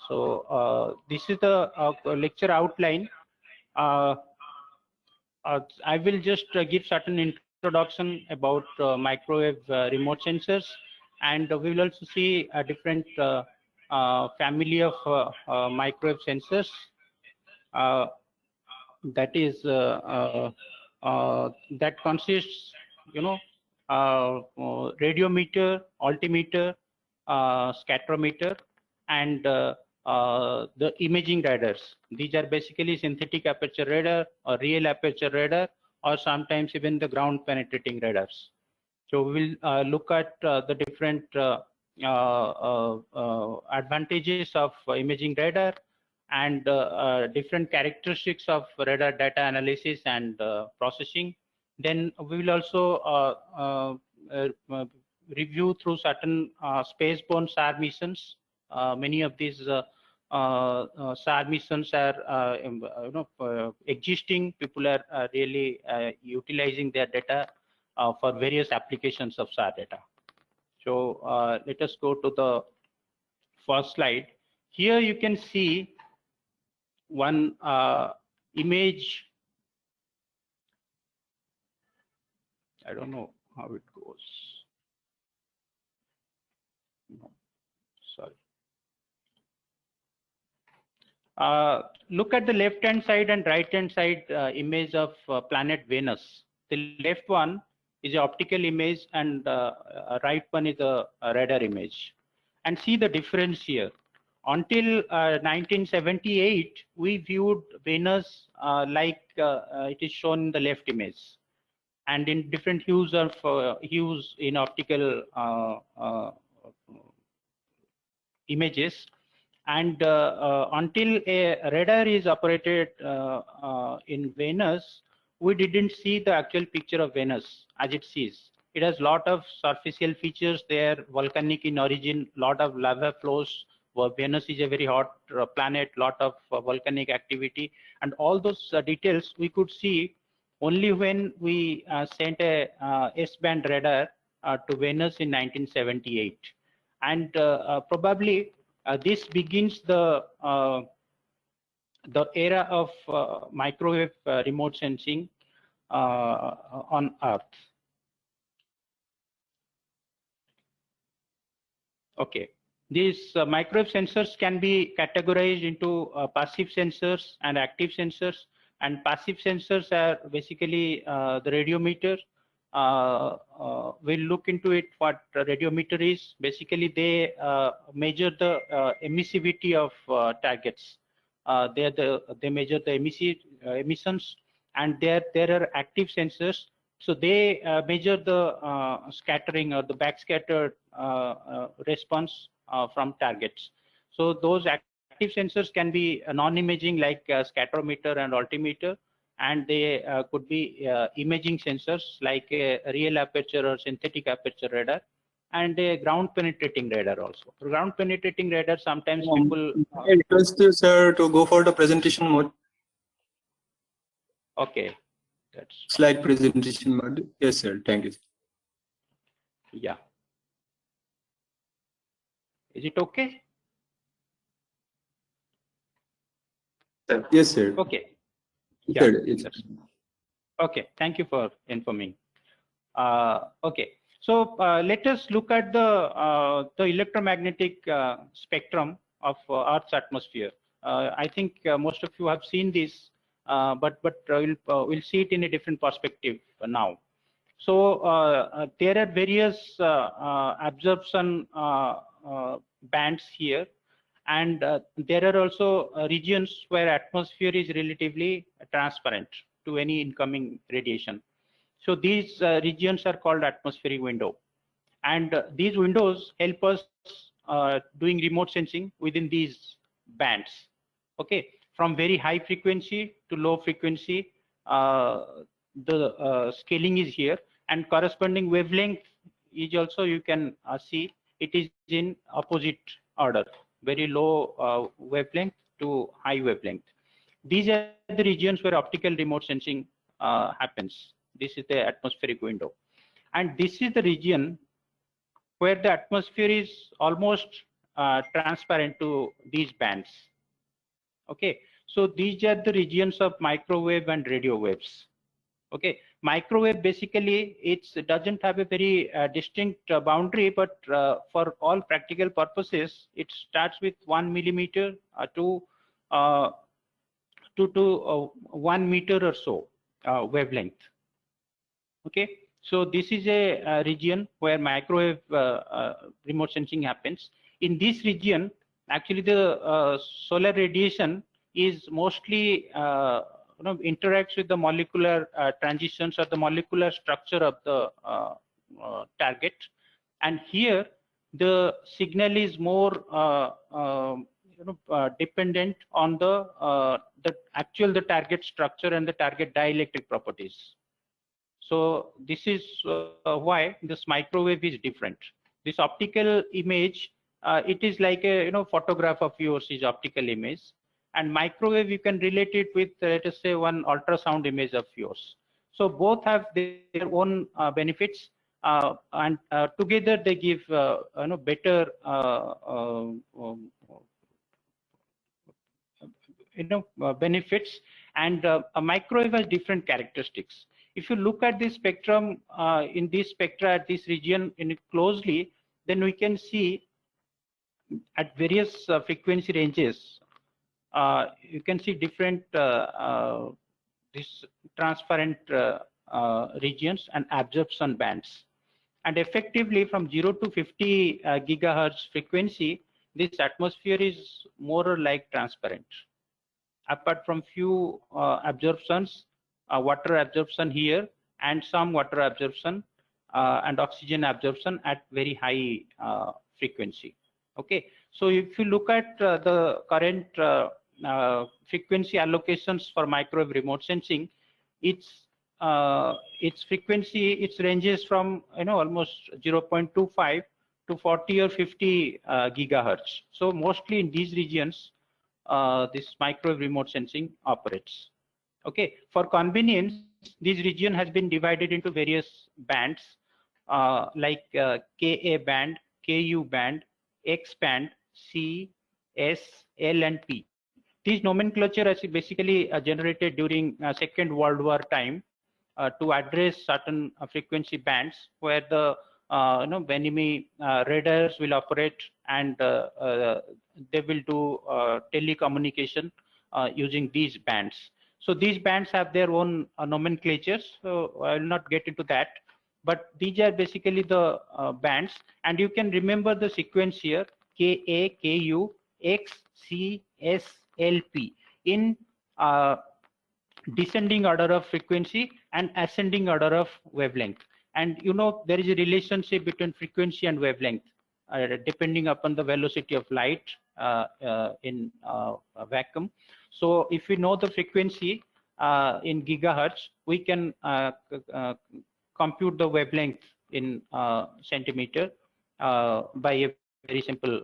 This is the lecture outline. I will just give certain introduction about microwave remote sensors, and we will also see a different family of microwave sensors. That is that consists, radiometer, altimeter, scatterometer, and the imaging radars. These are basically synthetic aperture radar or real aperture radar, or sometimes even the ground penetrating radars. So we will look at the different advantages of imaging radar and different characteristics of radar data analysis and processing. Then we will also review through certain spaceborne SAR missions. Many of these SAR missions are existing. People are really utilizing their data for various applications of SAR data. So let us go to the first slide. Here you can see one image. I don't know how it goes. No, sorry. Look at the left hand side and right hand side image of planet Venus. The left one is an optical image, and right one is a radar image. And see the difference here. Until 1978, we viewed Venus like it is shown in the left image, and in different hues of hues in optical images. And until a radar is operated in Venus, we didn't see the actual picture of Venus as it sees. It has lot of superficial features there, volcanic in origin, lot of lava flows. Venus is a very hot planet, lot of volcanic activity, and all those details we could see only when we sent a S-band radar to Venus in 1978. And probably this begins the era of microwave remote sensing on Earth. Okay, these microwave sensors can be categorized into passive sensors and active sensors. And passive sensors are basically the radiometer. We'll look into it what radiometer is. Basically, they measure the emissivity of targets. They measure the emissions, and there are active sensors. So they measure the scattering or the backscattered response from targets. So those active sensors can be non-imaging like scatterometer and altimeter, and they could be imaging sensors like a real aperture or synthetic aperture radar, and a ground penetrating radar also. Ground penetrating radar, sometimes people... I request you, sir, to go for the presentation mode. Okay. That's slide presentation mode. Yes, sir. Thank you. Yeah. Is it okay? Yes, sir. Okay. Yeah. Sir, yes. Okay. Thank you for informing. Okay. So let us look at the electromagnetic spectrum of Earth's atmosphere. I think most of you have seen this. But we'll see it in a different perspective now. So there are various absorption bands here, and there are also regions where atmosphere is relatively transparent to any incoming radiation. So these regions are called atmospheric window, and these windows help us doing remote sensing within these bands. Okay. From very high frequency to low frequency, the scaling is here, and corresponding wavelength is also, you can see it is in opposite order, very low wavelength to high wavelength. These are the regions where optical remote sensing happens. This is the atmospheric window, and this is the region where the atmosphere is almost transparent to these bands. Okay, so these are the regions of microwave and radio waves. Okay, microwave basically it doesn't have a very distinct boundary, but for all practical purposes, it starts with 1 millimeter to 1 meter or so wavelength. Okay, so this is a region where microwave remote sensing happens. In this region, actually the solar radiation is mostly interacts with the molecular transitions or the molecular structure of the target, and here the signal is more dependent on the target structure and the target dielectric properties. So this is why this microwave is different. This optical image, it is like a photograph of yours is optical image, and microwave you can relate it with let us say one ultrasound image of yours. So both have their own benefits, and together they give better benefits. And a microwave has different characteristics. If you look at this spectrum in this spectra at this region closely, then we can see at various frequency ranges, you can see different this transparent regions and absorption bands. And effectively from 0 to 50 gigahertz frequency, this atmosphere is more or like transparent. Apart from few absorptions, water absorption here, and some water absorption and oxygen absorption at very high frequency. Okay, so if you look at the current frequency allocations for microwave remote sensing, its frequency, it ranges from almost 0.25 to 40 or 50 gigahertz. So mostly in these regions, this microwave remote sensing operates. Okay, for convenience, this region has been divided into various bands like Ka band, Ku band, X band, C, S, L, and P. These nomenclature is basically generated during Second World War time to address certain frequency bands where the enemy radars will operate, and they will do telecommunication using these bands. So these bands have their own nomenclatures, so I will not get into that. But these are basically the bands, and you can remember the sequence here: Ka, Ku, X, C, S, L, P in descending order of frequency and ascending order of wavelength. And there is a relationship between frequency and wavelength depending upon the velocity of light in a vacuum. So if we know the frequency in gigahertz, we can compute the wavelength in centimeter by a very simple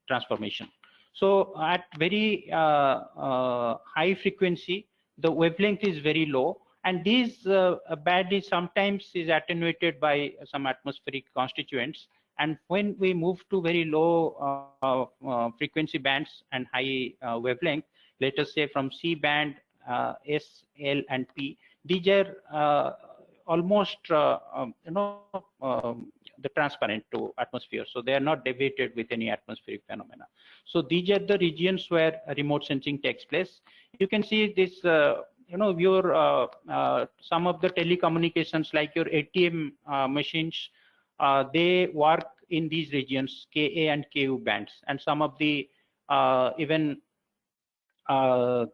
transformation. So at very high frequency, the wavelength is very low, and this band is sometimes attenuated by some atmospheric constituents. And when we move to very low frequency bands and high wavelength, let us say from C band, S, L, and P, these are almost the transparent to atmosphere, so they are not deviated with any atmospheric phenomena. So these are the regions where remote sensing takes place. You can see this your some of the telecommunications like your ATM machines, they work in these regions, Ka and Ku bands, and some of the even the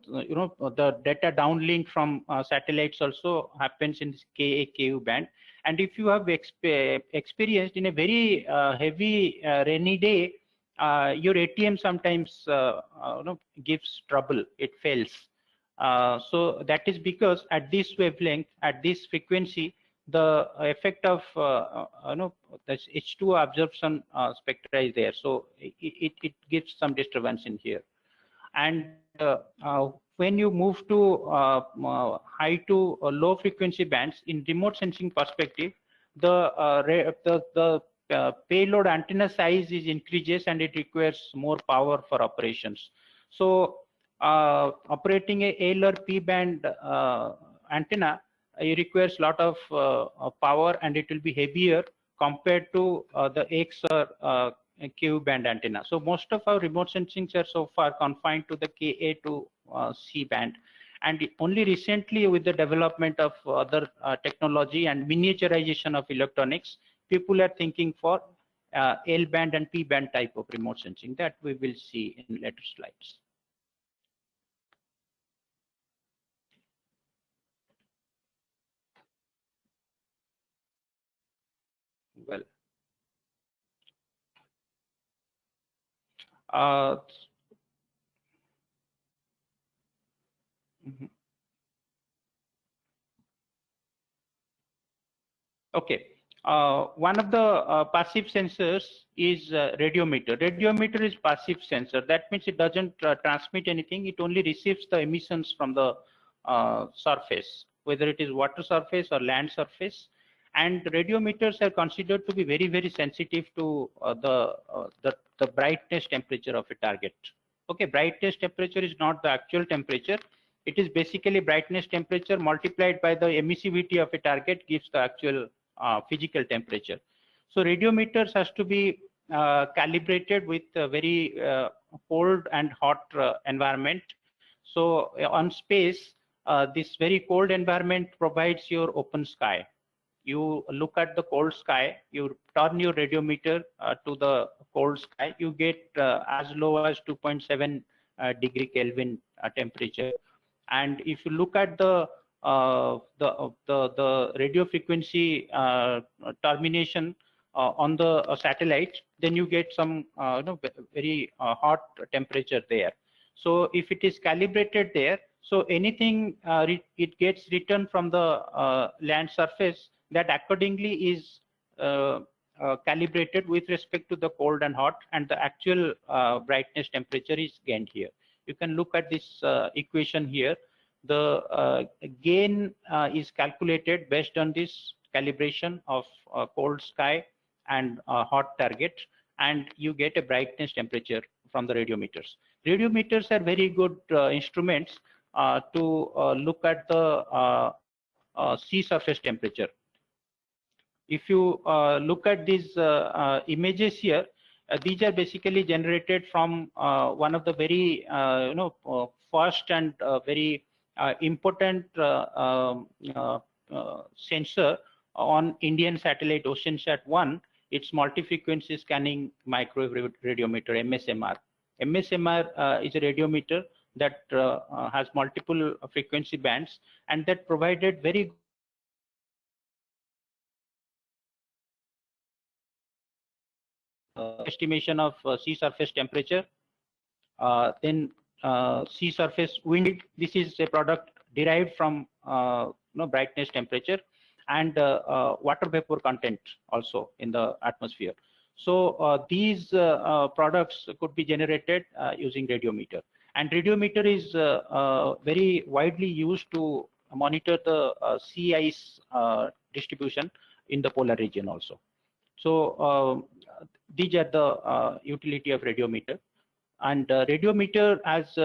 data downlink from satellites also happens in this Ka, Ku band. And if you have experienced in a very heavy rainy day, your ATM sometimes gives trouble, it fails. So that is because at this wavelength, at this frequency, the effect of this H2 absorption spectra is there, so it gives some disturbance in here. And when you move to high to low frequency bands in remote sensing perspective, the payload antenna size is increases and it requires more power for operations. So operating a L or P band antenna, it requires a lot of power and it will be heavier compared to the X or Q band antenna. So most of our remote sensings are so far confined to the Ka to C band. And only recently, with the development of other technology and miniaturization of electronics, people are thinking for L band and P band type of remote sensing that we will see in later slides. Well, okay. One of the passive sensors is radiometer. Radiometer is passive sensor. That means it doesn't transmit anything. It only receives the emissions from the surface, whether it is water surface or land surface. And radiometers are considered to be very, very sensitive to the brightness temperature of a target. Okay, brightness temperature is not the actual temperature. It is basically brightness temperature multiplied by the emissivity of a target gives the actual physical temperature. So radiometers has to be calibrated with a very cold and hot environment. So on space, this very cold environment provides your open sky. You look at the cold sky, you turn your radiometer to the cold sky, you get as low as 2.7 degree Kelvin temperature. And if you look at the radio frequency termination on the satellite, then you get some very hot temperature there. So if it is calibrated there, so anything it gets returned from the land surface, that accordingly is calibrated with respect to the cold and hot, and the actual brightness temperature is gained here. You can look at this equation here. The gain is calculated based on this calibration of cold sky and hot target, and you get a brightness temperature from the radiometers. Radiometers are very good instruments to look at the sea surface temperature. If you look at these images here, these are basically generated from one of the very first and very important sensor on Indian satellite OceanSat-1. It's multi-frequency scanning microwave radiometer, MSMR. MSMR is a radiometer that has multiple frequency bands, and that provided very estimation of sea surface temperature. Then sea surface wind. This is a product derived from brightness temperature, and water vapor content also in the atmosphere. So these products could be generated using radiometer. And radiometer is very widely used to monitor the sea ice distribution in the polar region also. So these are the utility of radiometer. And radiometer has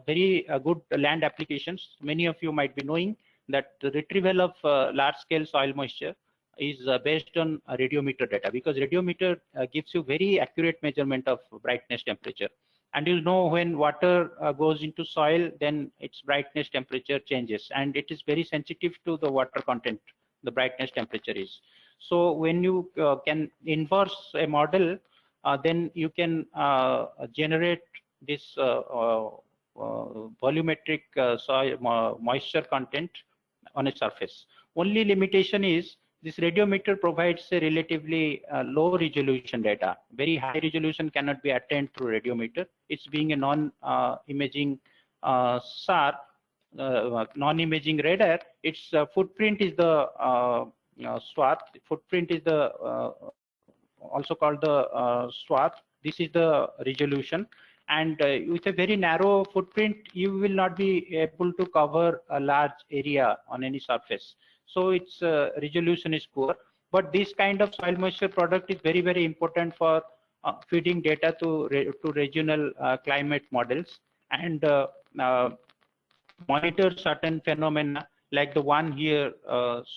very good land applications. Many of you might be knowing that the retrieval of large-scale soil moisture is based on radiometer data, because radiometer gives you very accurate measurement of brightness temperature. And you know when water goes into soil, then its brightness temperature changes, and it is very sensitive to the water content, the brightness temperature is. So when you can inverse a model, then you can generate this volumetric soil moisture content on a surface. Only limitation is this radiometer provides a relatively low resolution data. Very high resolution cannot be attained through radiometer. It's being a non-imaging SAR, non-imaging radar. Its footprint is the swath. Footprint is the also called the swath. This is the resolution, and with a very narrow footprint, you will not be able to cover a large area on any surface. So its resolution is poor. But this kind of soil moisture product is very, very important for feeding data to regional climate models and monitor certain phenomena like the one here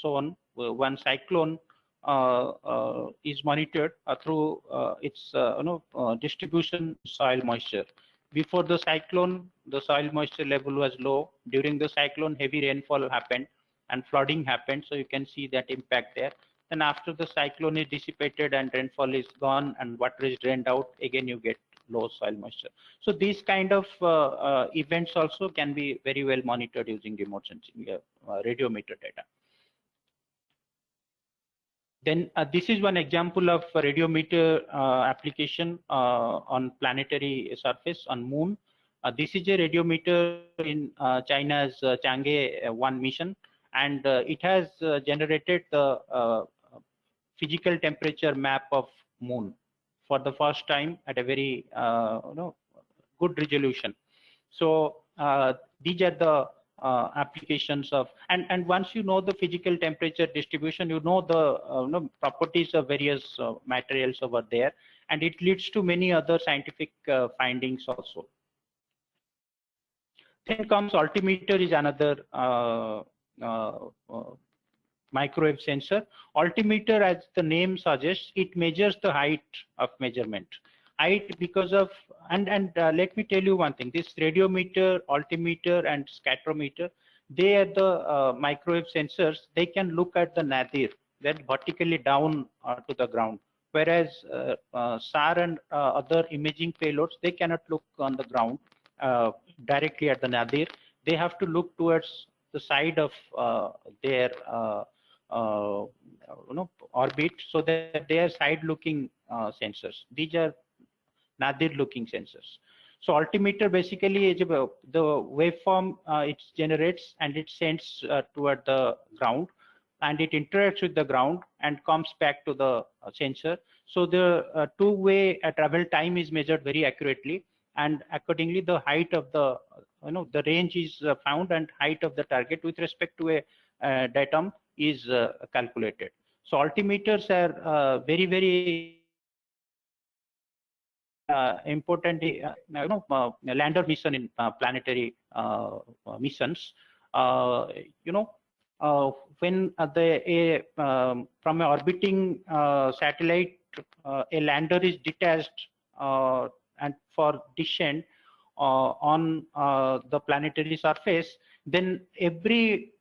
shown. One cyclone is monitored through its distribution soil moisture. Before the cyclone, the soil moisture level was low. During the cyclone, heavy rainfall happened and flooding happened. So you can see that impact there. Then after the cyclone is dissipated and rainfall is gone and water is drained out, again you get low soil moisture. So these kind of events also can be very well monitored using remote sensing radiometer data. Then this is one example of radiometer application on planetary surface on Moon. This is a radiometer in China's Chang'e 1 mission, and it has generated the physical temperature map of Moon for the first time at a very good resolution. So these are the applications of, and once you know the physical temperature distribution, you know the properties of various materials over there, and it leads to many other scientific findings also. Then comes altimeter is another microwave sensor. Altimeter, as the name suggests, it measures the height of measurement. Height because of, and let me tell you one thing, this radiometer, altimeter and spectrometer, they are the microwave sensors. They can look at the nadir, then vertically down to the ground. Whereas SAR and other imaging payloads, they cannot look on the ground directly at the nadir. They have to look towards the side of their orbit, so that they are side-looking sensors. These are nadir-looking sensors. So altimeter basically is the waveform it generates and it sends toward the ground, and it interacts with the ground and comes back to the sensor. So the two-way travel time is measured very accurately, and accordingly the height of the the range is found, and height of the target with respect to a datum is calculated. So altimeters are very, very important lander mission in planetary missions. When from an orbiting satellite, a lander is detached and for descent on the planetary surface, then every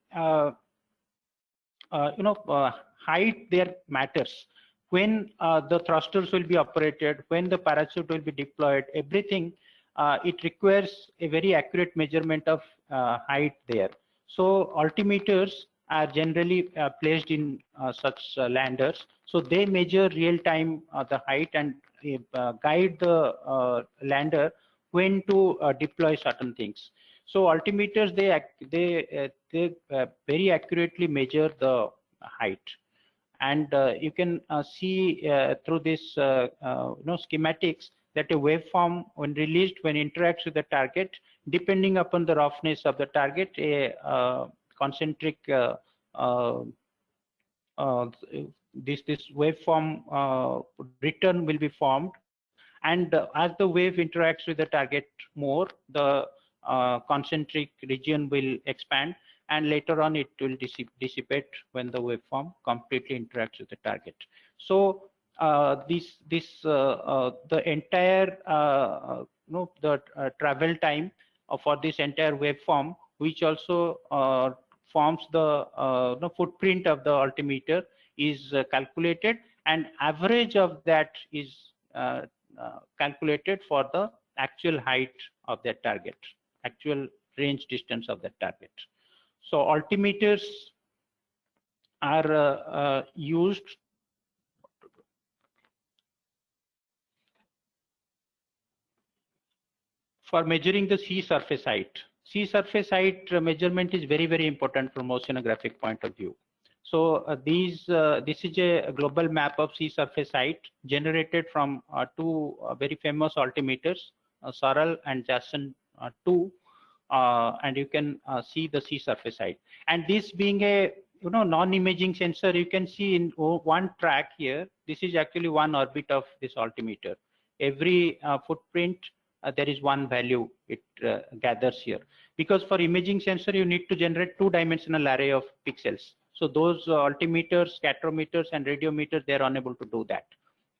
height there matters. When the thrusters will be operated, when the parachute will be deployed, everything, it requires a very accurate measurement of height there. So altimeters are generally placed in such landers. So they measure real time the height and guide the lander when to deploy certain things. So altimeters, they very accurately measure the height. And you can see through this schematics that a waveform, when released, when interacts with the target, depending upon the roughness of the target, a concentric this waveform return will be formed, and as the wave interacts with the target more, the concentric region will expand, and later on it will dissipate when the waveform completely interacts with the target. So the entire travel time for this entire waveform, which also forms the footprint of the altimeter, is calculated, and average of that is calculated for the actual height of that target, actual range distance of that target. So altimeters are used for measuring the sea surface height. Sea surface height measurement is very, very important from oceanographic point of view. So this is a global map of sea surface height generated from two very famous altimeters, Soral and Jason 2, and you can see the sea surface height. And this being a non-imaging sensor, you can see in one track here, this is actually one orbit of this altimeter. Every footprint, there is one value it gathers here. Because for imaging sensor, you need to generate two-dimensional array of pixels. So those altimeters, scatterometers, and radiometers, they're unable to do that.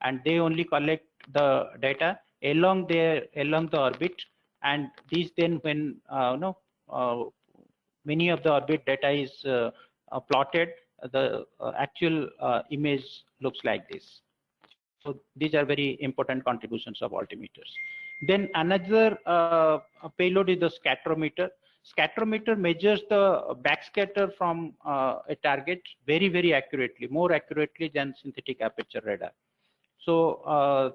And they only collect the data along the orbit. And these then, when many of the orbit data is plotted, the actual image looks like this. So these are very important contributions of altimeters. Then another payload is the scatterometer. Scatterometer measures the backscatter from a target very, very accurately, more accurately than synthetic aperture radar. So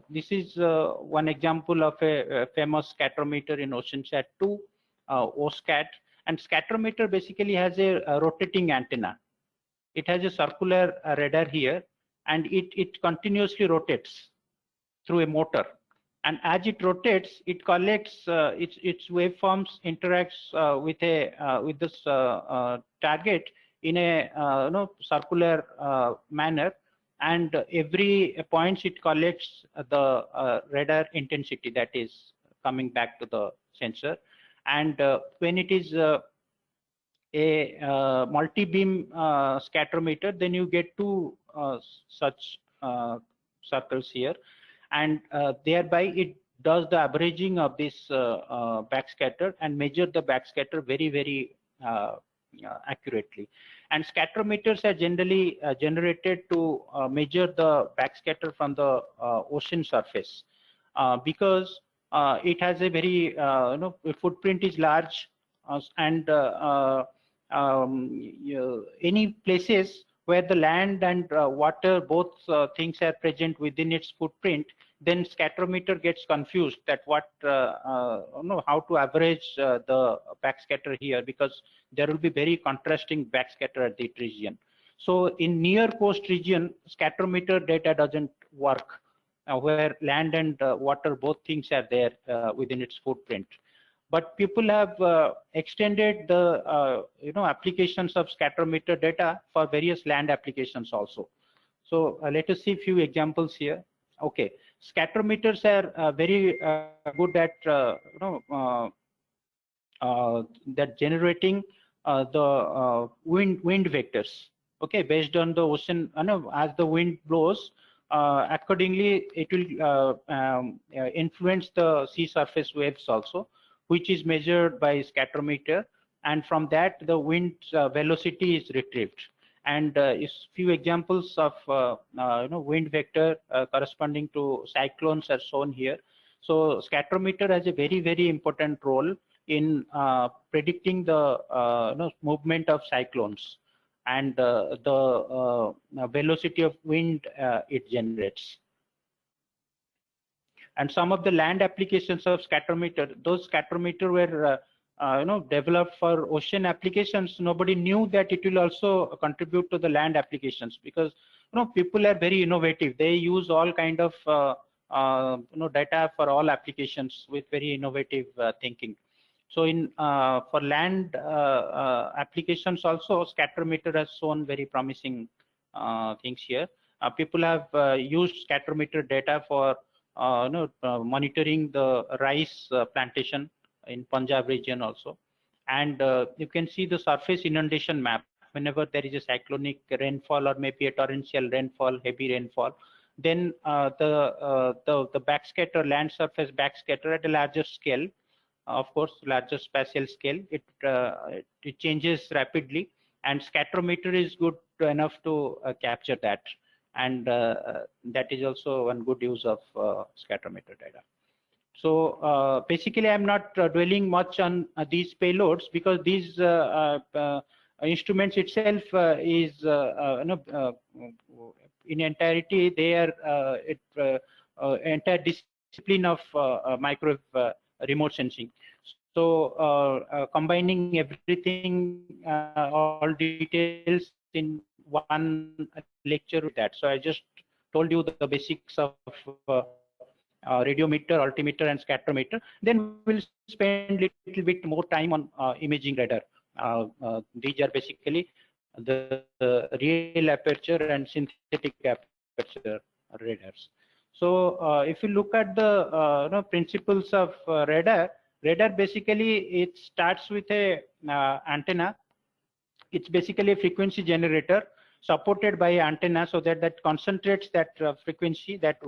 this is one example of a famous scatterometer in OceanSat-2, OSCAT. And scatterometer basically has a rotating antenna. It has a circular radar here, and it continuously rotates through a motor. And as it rotates, it collects its waveforms, interacts with this target in a circular manner. And every points it collects the radar intensity that is coming back to the sensor. And when it is a multi-beam scatterometer, then you get two such circles here, and thereby it does the averaging of this backscatter and measure the backscatter very, very accurately. And scatterometers are generally generated to measure the backscatter from the ocean surface because it has a very footprint is large, and any places where the land and water, both things are present within its footprint, then scatterometer gets confused that how to average the backscatter here, because there will be very contrasting backscatter at that region. So in near coast region, scatterometer data doesn't work, where land and water, both things are there within its footprint. But people have extended the applications of scatterometer data for various land applications also. So let us see a few examples here. Okay, scatterometers are very good at that generating the wind vectors. Okay, based on the ocean, as the wind blows, accordingly it will influence the sea surface waves also, which is measured by scatterometer, and from that the wind velocity is retrieved. And few examples of wind vector corresponding to cyclones are shown here. So scatterometer has a very, very important role in predicting the movement of cyclones and the velocity of wind it generates. And some of the land applications of scatterometer, those scatterometer were developed for ocean applications. Nobody knew that it will also contribute to the land applications, because people are very innovative. They use all kind of data for all applications with very innovative thinking. So in for land applications also, scatterometer has shown very promising things here. People have used scatterometer data for monitoring the rice plantation in Punjab region also. And you can see the surface inundation map. Whenever there is a cyclonic rainfall or maybe a torrential rainfall, heavy rainfall, then the backscatter, land surface backscatter at a larger scale, of course, larger spatial scale, it changes rapidly, and scatterometer is good enough to capture that. And that is also one good use of scatterometer data. So basically, I'm not dwelling much on these payloads, because these instruments itself is in entirety, they are entire discipline of microwave remote sensing. So combining everything, all details in one lecture with that. So I just told you the basics of radiometer, altimeter, and scatterometer. Then we'll spend a little bit more time on imaging radar. These are basically the real aperture and synthetic aperture radars. So if you look at the principles of radar basically it starts with a antenna. It's basically a frequency generator supported by antenna, so that concentrates that frequency that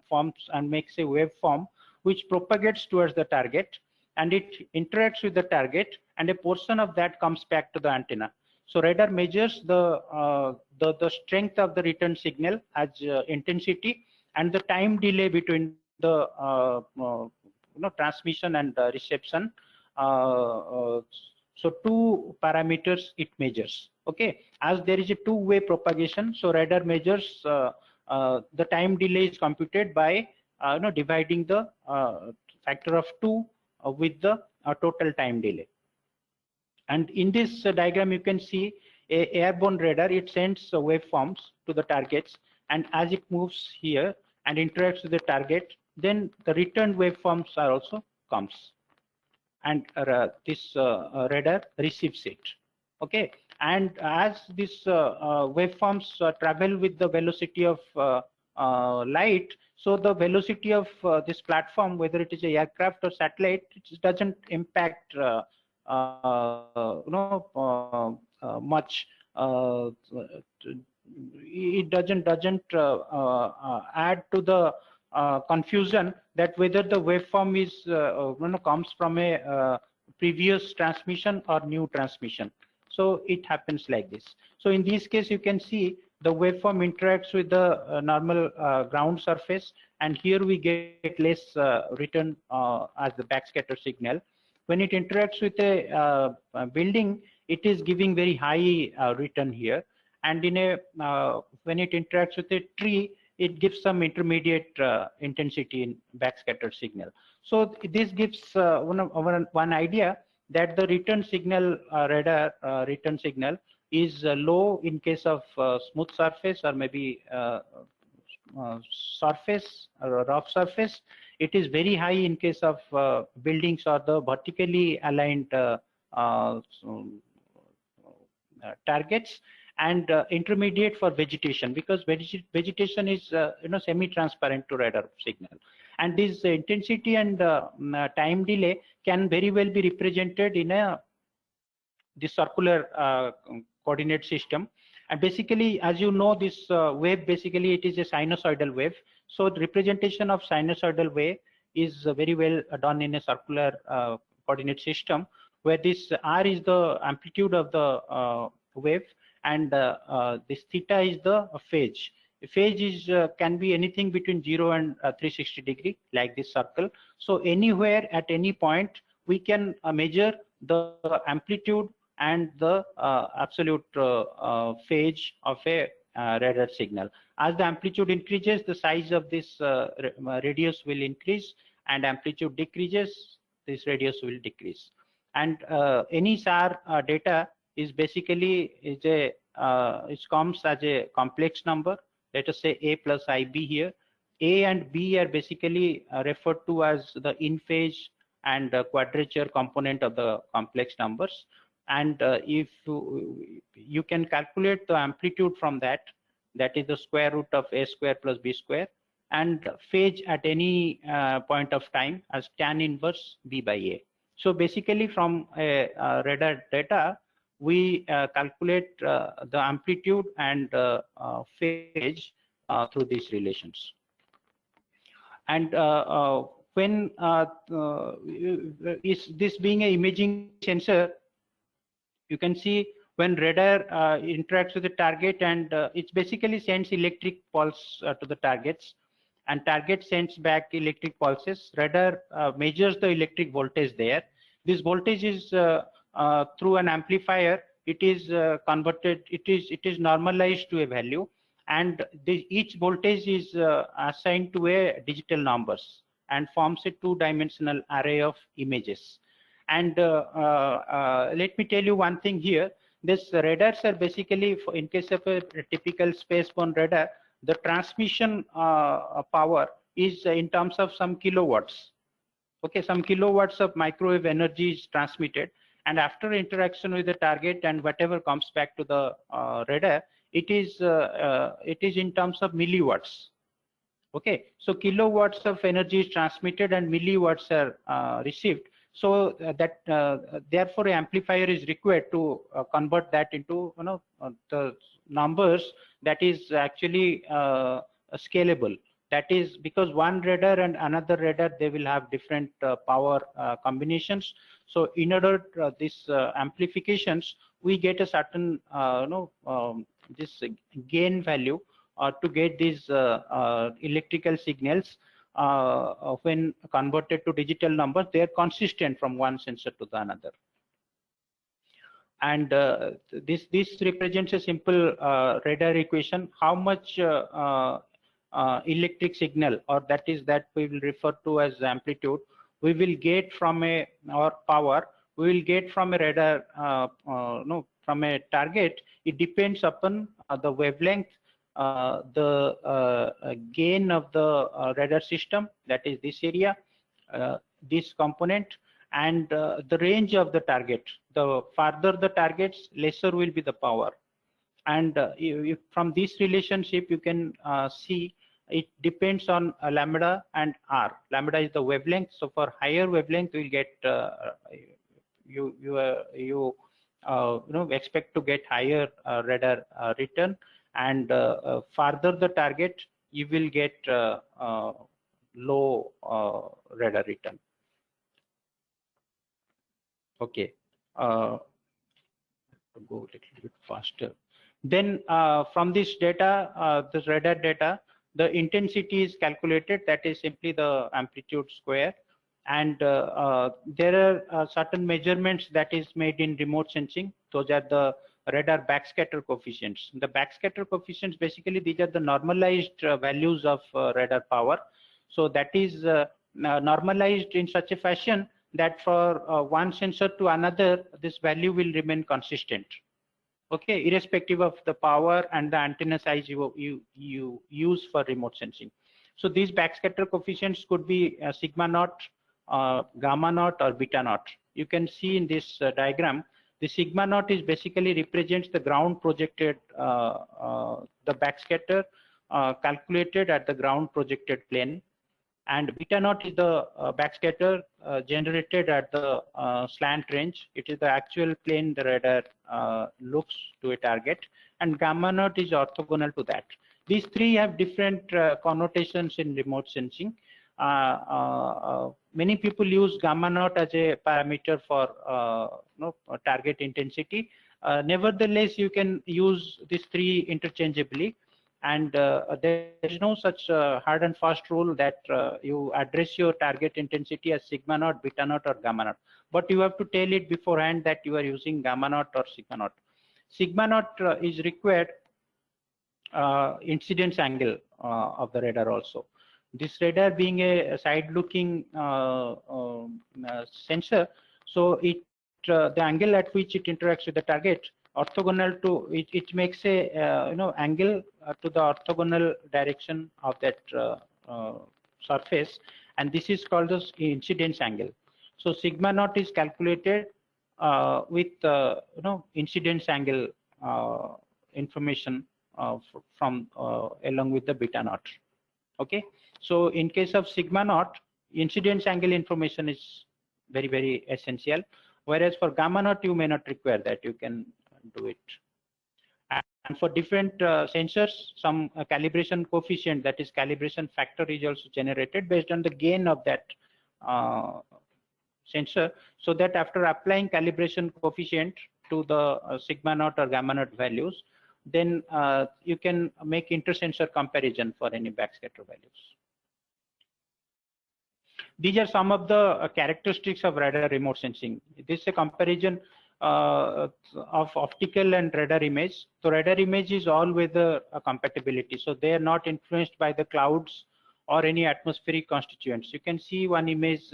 forms and makes a waveform which propagates towards the target, and it interacts with the target, and a portion of that comes back to the antenna. So radar measures the strength of the return signal as intensity and the time delay between the transmission and reception. So two parameters it measures. Okay, as there is a two-way propagation, so radar measures the time delay is computed by dividing the factor of 2 with the total time delay. And in this diagram, you can see a airborne radar. It sends waveforms to the targets, and as it moves here and interacts with the target, then the returned waveforms are also comes, and this radar receives it. Okay, and as these waveforms travel with the velocity of light, so the velocity of this platform, whether it is a aircraft or satellite, it doesn't impact much. It doesn't add to the confusion that whether the waveform is comes from a previous transmission or new transmission. So it happens like this. So in this case, you can see the waveform interacts with the normal ground surface, and here we get less return as the backscatter signal. When it interacts with a building, it is giving very high return here, and in a when it interacts with a tree, it gives some intermediate intensity in backscatter signal. So this gives one idea that the return signal radar return signal is low in case of smooth surface or maybe surface or rough surface. It is very high in case of buildings or the vertically aligned targets, and intermediate for vegetation, because vegetation is semi-transparent to radar signal. And this intensity and time delay can very well be represented in this circular coordinate system. And basically, as you know, this wave basically it is a sinusoidal wave. So the representation of sinusoidal wave is very well done in a circular coordinate system, where this r is the amplitude of the wave, and this theta is the phase. Phase is can be anything between 0 and 360 degree, like this circle. So anywhere at any point we can measure the amplitude and the absolute phase of a radar signal. As the amplitude increases, the size of this radius will increase, and amplitude decreases, this radius will decrease. And any SAR data is basically it comes as a complex number. Let us say A plus IB here. A and B are basically referred to as the in phase and quadrature component of the complex numbers. And if you can calculate the amplitude from that, that is the square root of A square plus B square, and phase at any point of time as tan inverse B by A. So basically from radar data, we calculate the amplitude and phase through these relations. And when is this being an imaging sensor, you can see when radar interacts with the target, and it basically sends electric pulse to the targets, and target sends back electric pulses. Radar measures the electric voltage there. This voltage is through an amplifier. It is converted. It is normalized to a value, and each voltage is assigned to a digital numbers and forms a two-dimensional array of images. And let me tell you one thing here. This radars are basically, in case of a typical spaceborne radar, the transmission power is in terms of some kilowatts. Okay, some kilowatts of microwave energy is transmitted, and after interaction with the target and whatever comes back to the radar, it is in terms of milliwatts. Okay, so kilowatts of energy is transmitted and milliwatts are received. So therefore amplifier is required to convert that into the numbers that is actually scalable. That is because one radar and another radar, they will have different power combinations. So in order this amplifications, we get a certain this gain value to get these electrical signals when converted to digital numbers. They are consistent from one sensor to the another. And this represents a simple radar equation. How much electric signal, or that we will refer to as amplitude, we will get from or power we will get from a radar from a target. It depends upon the wavelength, the gain of the radar system, that is this area, this component, and the range of the target. The farther the targets, lesser will be the power. And from this relationship, you can see it depends on lambda and r. Lambda is the wavelength. So for higher wavelength, we'll get you expect to get higher radar return, and farther the target, you will get low radar return. Okay, to go a little bit faster. Then from this data, this radar data, the intensity is calculated. That is simply the amplitude square. And there are certain measurements that is made in remote sensing. Those are the radar backscatter coefficients. The backscatter coefficients, basically these are the normalized values of radar power. So that is normalized in such a fashion that for one sensor to another, this value will remain consistent. Okay, irrespective of the power and the antenna size you use for remote sensing. So these backscatter coefficients could be sigma naught, gamma naught, or beta naught. You can see in this diagram, the sigma naught is basically represents the ground projected, the backscatter calculated at the ground projected plane, and beta naught is the backscatter generated at the slant range. It is the actual plane the radar looks to a target, and gamma naught is orthogonal to that. These three have different connotations in remote sensing. Many people use gamma naught as a parameter for target intensity. Nevertheless, you can use these three interchangeably, and there is no such hard and fast rule that you address your target intensity as sigma naught, beta naught, or gamma naught. But you have to tell it beforehand that you are using gamma naught or sigma naught. Sigma naught is required incidence angle of the radar also. This radar being a side-looking sensor, so the angle at which it interacts with the target orthogonal to it makes a angle to the orthogonal direction of that surface, and this is called the incidence angle. So sigma naught is calculated with incidence angle information from along with the beta naught. Okay, so in case of sigma naught, incidence angle information is very, very essential, whereas for gamma naught you may not require that. You can do it. And for different sensors, some calibration coefficient, that is calibration factor, is also generated based on the gain of that sensor, so that after applying calibration coefficient to the sigma naught or gamma naught values, then you can make intersensor comparison for any backscatter values. These are some of the characteristics of radar remote sensing. This is a comparison of optical and radar image. So radar image is all weather compatibility. So they are not influenced by the clouds or any atmospheric constituents. You can see one image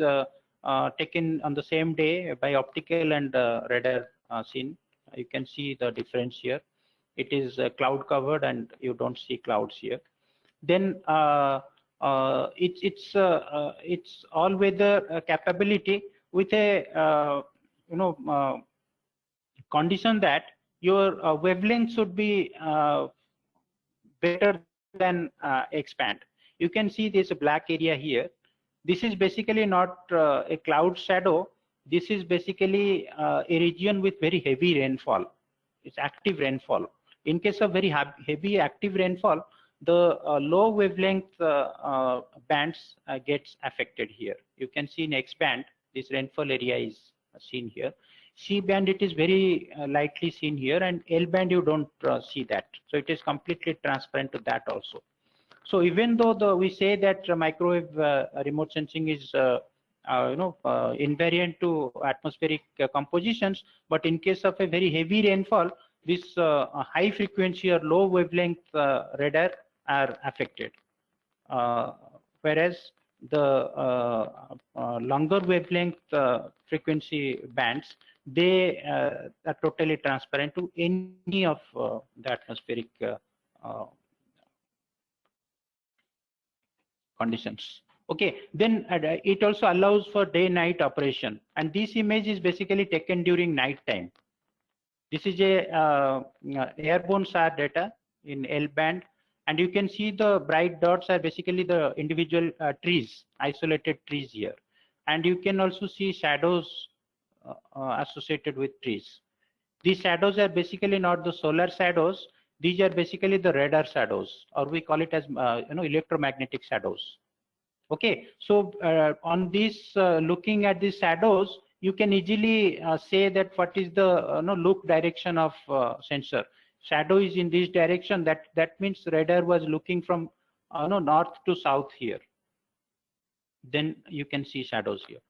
taken on the same day by optical and radar scene. You can see the difference here. It is cloud covered and you don't see clouds here. Then it's all weather capability with a condition that your wavelength should be better than X-band. You can see this black area here. This is basically not a cloud shadow. This is basically a region with very heavy rainfall. It's active rainfall. In case of very heavy active rainfall, the low wavelength bands gets affected here. You can see in X band, this rainfall area is seen here. C band, it is very lightly seen here, and L band, you don't see that. So it is completely transparent to that also. So even though we say that microwave remote sensing is invariant to atmospheric compositions, but in case of a very heavy rainfall, this high frequency or low wavelength radar are affected, whereas the longer wavelength frequency bands, they are totally transparent to any of the atmospheric conditions. Okay, then it also allows for day-night operation, and this image is basically taken during night time. This is a airborne SAR data in L band, and you can see the bright dots are basically the individual trees, isolated trees here, and you can also see shadows associated with trees. These shadows are basically not the solar shadows. These are basically the radar shadows, or we call it as electromagnetic shadows. Okay, so on this, looking at these shadows, you can easily say that what is the look direction of sensor. Shadow is in this direction. That means radar was looking from north to south here. Then you can see shadows here.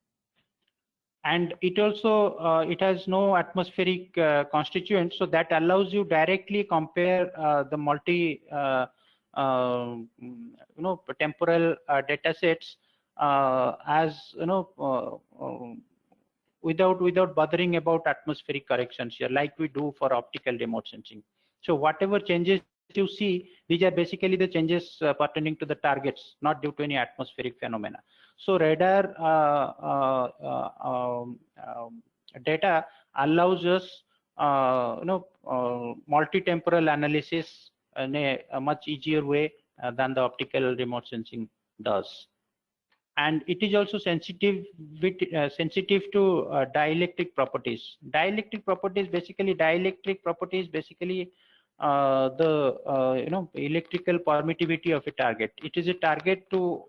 And it also it has no atmospheric constituents, so that allows you directly compare the multi temporal data sets as without bothering about atmospheric corrections here, like we do for optical remote sensing. So whatever changes you see, these are basically the changes pertaining to the targets, not due to any atmospheric phenomena. So radar data allows us multi-temporal analysis in a much easier way than the optical remote sensing does. And it is also sensitive to dielectric properties. Dielectric properties basically the electrical permittivity of a target. It is a target to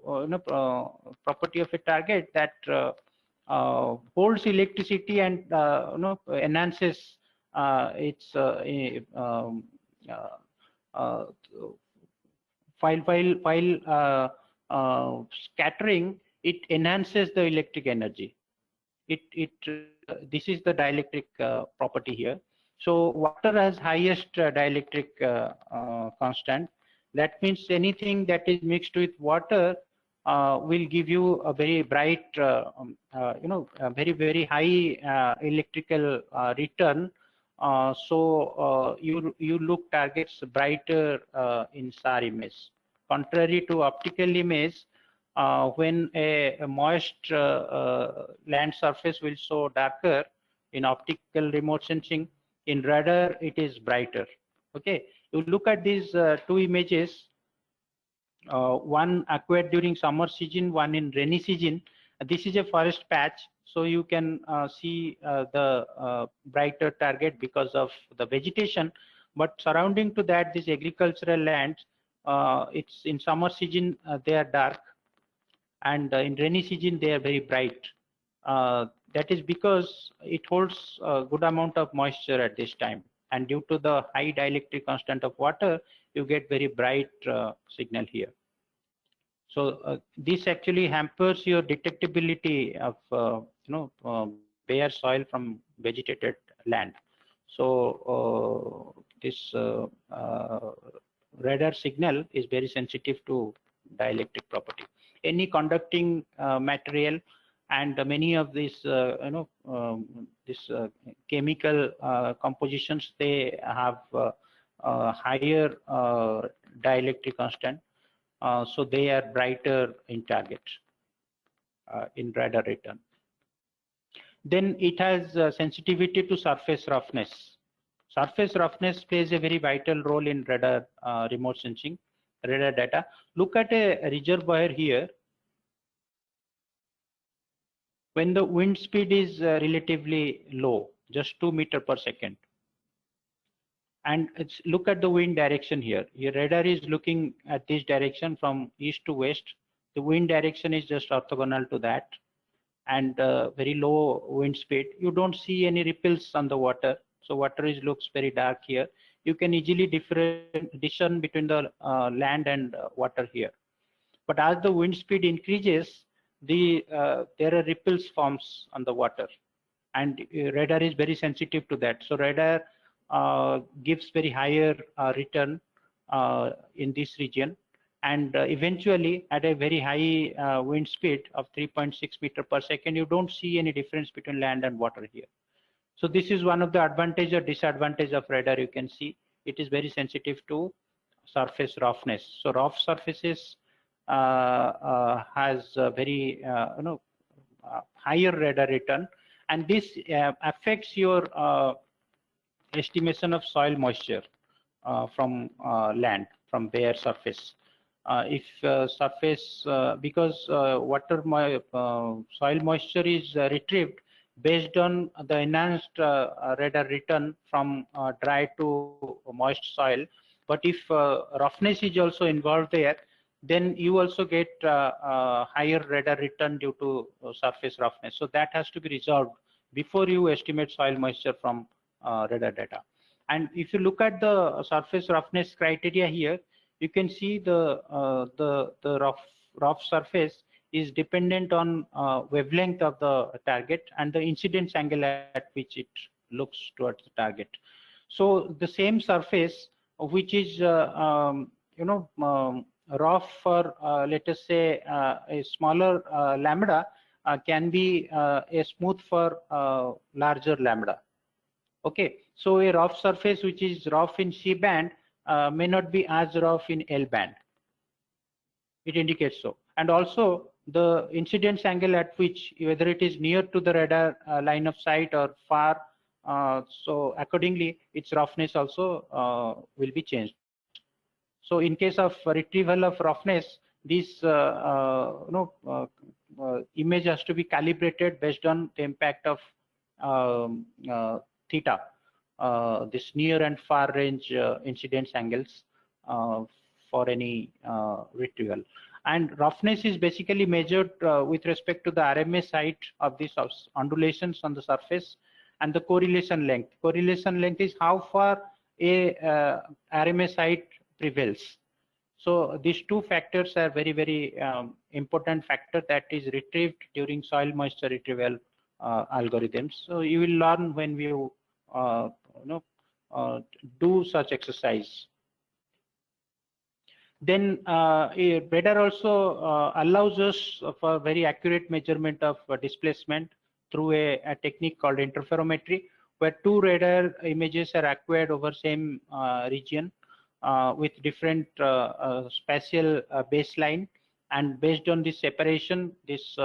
property of a target that holds electricity and enhances its while scattering, it enhances the electric energy. This is the dielectric property here. So water has highest dielectric constant. That means anything that is mixed with water will give you a very bright, very high electrical return. So you look targets brighter in SAR image. Contrary to optical image, when a moist land surface will show darker in optical remote sensing, in radar it is brighter. Okay, you look at these two images, one acquired during summer season, one in rainy season. This is a forest patch, so you can see the brighter target because of the vegetation, but surrounding to that, this agricultural land, it's in summer season they are dark, and in rainy season they are very bright. That is because it holds a good amount of moisture at this time, and due to the high dielectric constant of water, you get very bright signal here. So this actually hampers your detectability of bare soil from vegetated land. So this radar signal is very sensitive to dielectric property. Any conducting material and many of these chemical compositions, they have higher dielectric constant, so they are brighter in target in radar return. Then it has sensitivity to surface roughness. Surface roughness plays a very vital role in radar remote sensing, radar data. Look at a reservoir here. When the wind speed is relatively low, just 2 meters per second, and look at the wind direction here. Your radar is looking at this direction from east to west. The wind direction is just orthogonal to that, and very low wind speed. You don't see any ripples on the water. So water looks very dark here. You can easily discern between the land and water here. But as the wind speed increases, there are ripples forms on the water, and radar is very sensitive to that. So radar gives very higher return in this region, and eventually at a very high wind speed of 3.6 meters per second, you don't see any difference between land and water here. So this is one of the advantage or disadvantage of radar. You can see it is very sensitive to surface roughness. So rough surfaces has a very higher radar return, and this affects your estimation of soil moisture from land, from bare surface. If surface, because soil moisture is retrieved based on the enhanced radar return from dry to moist soil. But if roughness is also involved there, then you also get higher radar return due to surface roughness. So that has to be resolved before you estimate soil moisture from radar data. And if you look at the surface roughness criteria here, you can see the rough surface is dependent on wavelength of the target and the incidence angle at which it looks towards the target. So the same surface, which is rough for let us say a smaller lambda, can be a smooth for larger lambda. Okay, so a rough surface which is rough in C band may not be as rough in L band. It indicates so. And also the incidence angle at which, whether it is near to the radar line of sight or far, so accordingly its roughness also will be changed. So in case of retrieval of roughness, this image has to be calibrated based on the impact of theta, this near and far range incidence angles for any retrieval. And roughness is basically measured with respect to the RMS height of these undulations on the surface and the correlation length. Correlation length is how far a RMS height prevails. So these two factors are very, very important factor that is retrieved during soil moisture retrieval algorithms. So you will learn when you do such exercise. Then radar also allows us for very accurate measurement of displacement through a technique called interferometry, where two radar images are acquired over same region with different spatial baseline, and based on this separation, this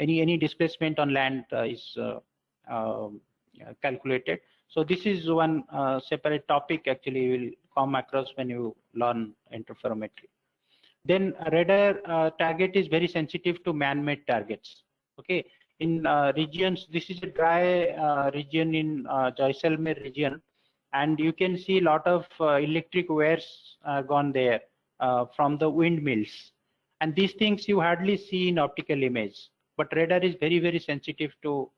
any displacement on land is calculated. So this is one separate topic actually you will come across when you learn interferometry. Then radar target is very sensitive to man-made targets. Okay, in regions, this is a dry region in Jaisalmer region, and you can see a lot of electric wires gone there from the windmills, and these things you hardly see in optical image. But radar is very, very sensitive to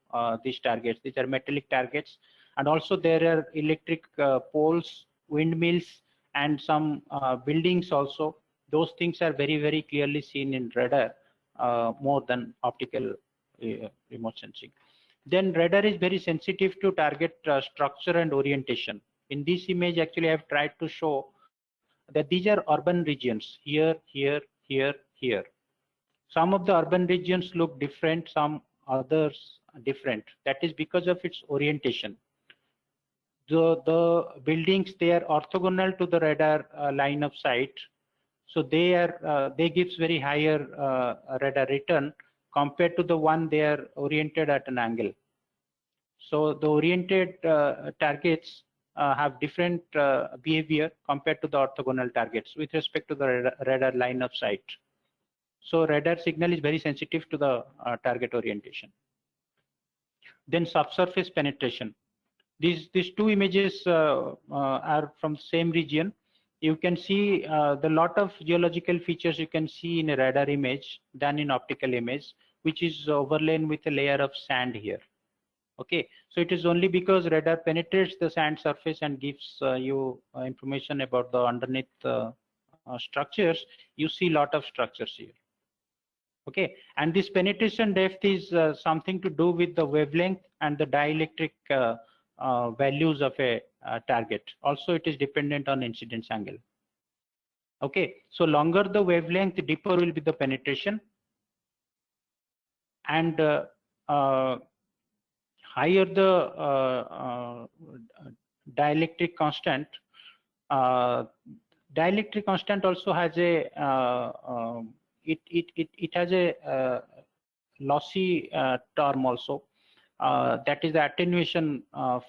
these targets. These are metallic targets, and also there are electric poles, windmills, and some buildings also. Those things are very, very clearly seen in radar more than optical remote sensing. Then radar is very sensitive to target structure and orientation. In this image, actually, I have tried to show that these are urban regions, here, here, here, here. Some of the urban regions look different, some others different. That is because of its orientation. The buildings, they are orthogonal to the radar line of sight. So they gives very higher radar return compared to the one they are oriented at an angle. So the oriented targets have different behavior compared to the orthogonal targets with respect to the radar line of sight. So radar signal is very sensitive to the target orientation. Then subsurface penetration. These two images are from the same region. You can see the lot of geological features you can see in a radar image than in optical image, which is overlain with a layer of sand here. Okay, so it is only because radar penetrates the sand surface and gives you information about the underneath structures. You see lot of structures here. Okay, and this penetration depth is something to do with the wavelength and the dielectric values of a target. Also, it is dependent on incidence angle. Okay, so longer the wavelength, deeper will be the penetration, and higher the dielectric constant. Dielectric constant also has a it has a lossy term also. That is the attenuation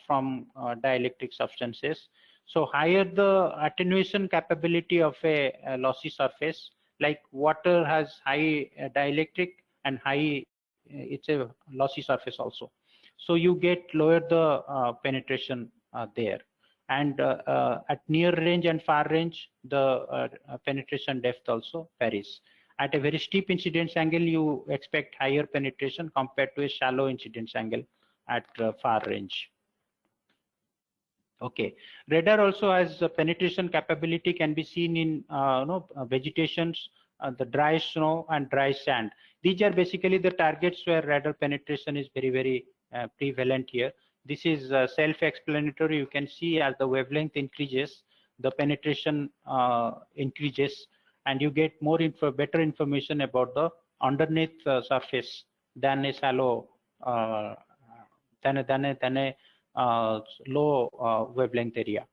from dielectric substances. So higher the attenuation capability of a lossy surface, like water has high dielectric and high, it's a lossy surface also. So you get lower the penetration there. And at near range and far range, the penetration depth also varies. At a very steep incidence angle, you expect higher penetration compared to a shallow incidence angle at far range. Okay, radar also has penetration capability, can be seen in vegetations, the dry snow and dry sand. These are basically the targets where radar penetration is very prevalent here. This is self-explanatory. You can see as the wavelength increases, the penetration increases, and you get more better information about the underneath surface than a shallow than a low wavelength area.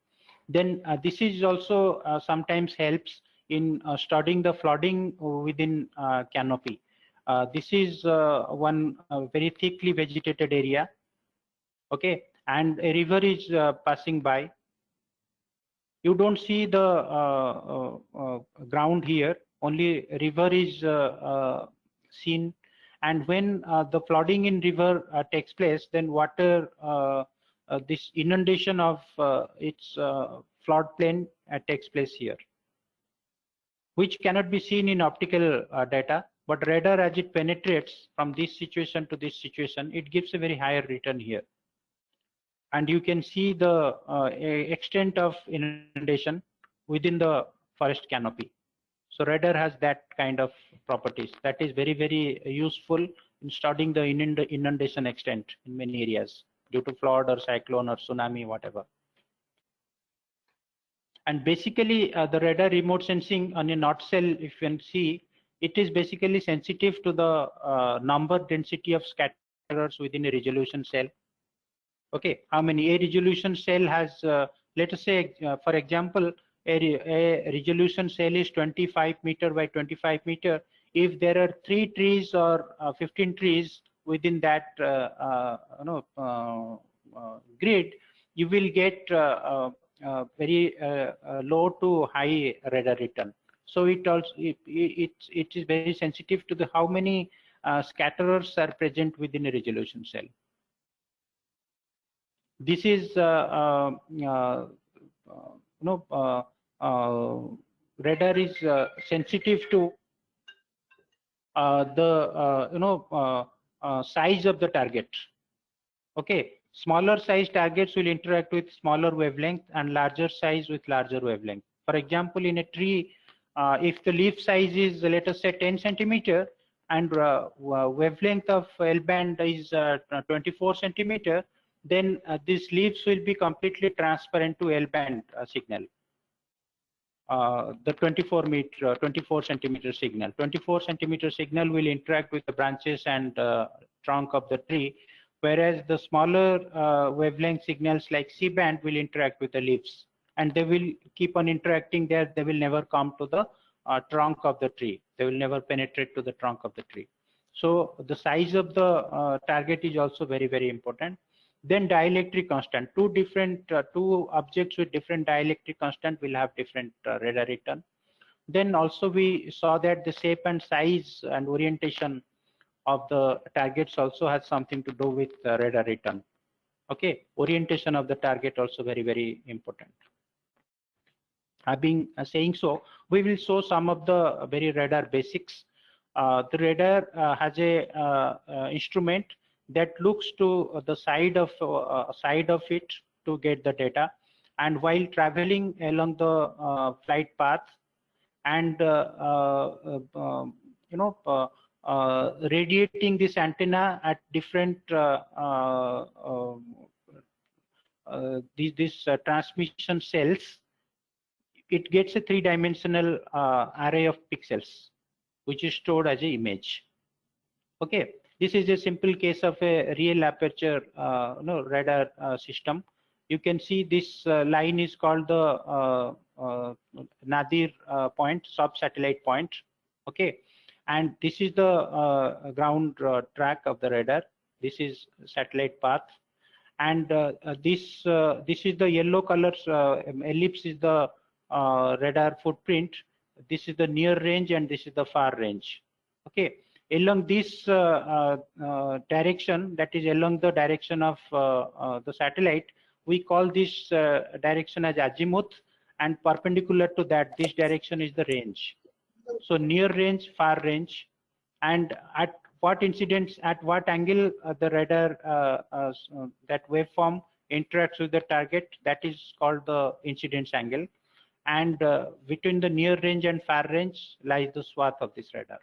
Then this is also sometimes helps in studying the flooding within canopy. This is one very thickly vegetated area. Okay, and a river is passing by. You don't see the ground here, only river is seen. And when the flooding in river takes place, then water, this inundation of its floodplain takes place here, which cannot be seen in optical data, but radar, as it penetrates from this situation to this situation, it gives a very higher return here. And you can see the extent of inundation within the forest canopy. So radar has that kind of properties that is very useful in studying the inundation extent in many areas due to flood or cyclone or tsunami, whatever. And basically the radar remote sensing on a nutshell, if you can see, it is basically sensitive to the number density of scatterers within a resolution cell. Okay, how many? A resolution cell has, let us say, for example, a resolution cell is 25 meter by 25 meter. If there are 3 trees or 15 trees within that grid, you will get very low to high radar return. So it also it is very sensitive to the how many scatterers are present within a resolution cell. This is radar is sensitive to the size of the target. Okay, smaller size targets will interact with smaller wavelength and larger size with larger wavelength. For example, in a tree, if the leaf size is, let us say, 10 centimeter and wavelength of L band is 24 centimeter, then these leaves will be completely transparent to L band signal. The 24 centimeter signal. 24 centimeter signal will interact with the branches and trunk of the tree, whereas the smaller wavelength signals like C band will interact with the leaves, and they will keep on interacting there. They will never come to the trunk of the tree. They will never penetrate to the trunk of the tree. So the size of the target is also very, very important. Then dielectric constant. Two objects with different dielectric constant will have different radar return. Then also we saw that the shape and size and orientation of the targets also has something to do with radar return. Okay, orientation of the target also very, very important. Having saying so, we will show some of the very radar basics. The radar has a instrument that looks to the side of it to get the data, and while traveling along the flight path and radiating this antenna at different these transmission cells, it gets a three-dimensional array of pixels, which is stored as an image. Okay, this is a simple case of a real aperture radar system. You can see this line is called the Nadir point, sub-satellite point. Okay, and this is the ground track of the radar. This is satellite path, and this is the yellow colors ellipse is the radar footprint. This is the near range and this is the far range. Okay, along this direction, that is along the direction of the satellite, we call this direction as azimuth, and perpendicular to that, this direction is the range. So near range, far range, and at what incidence, at what angle the radar that waveform interacts with the target, that is called the incidence angle. And between the near range and far range lies the swath of this radar.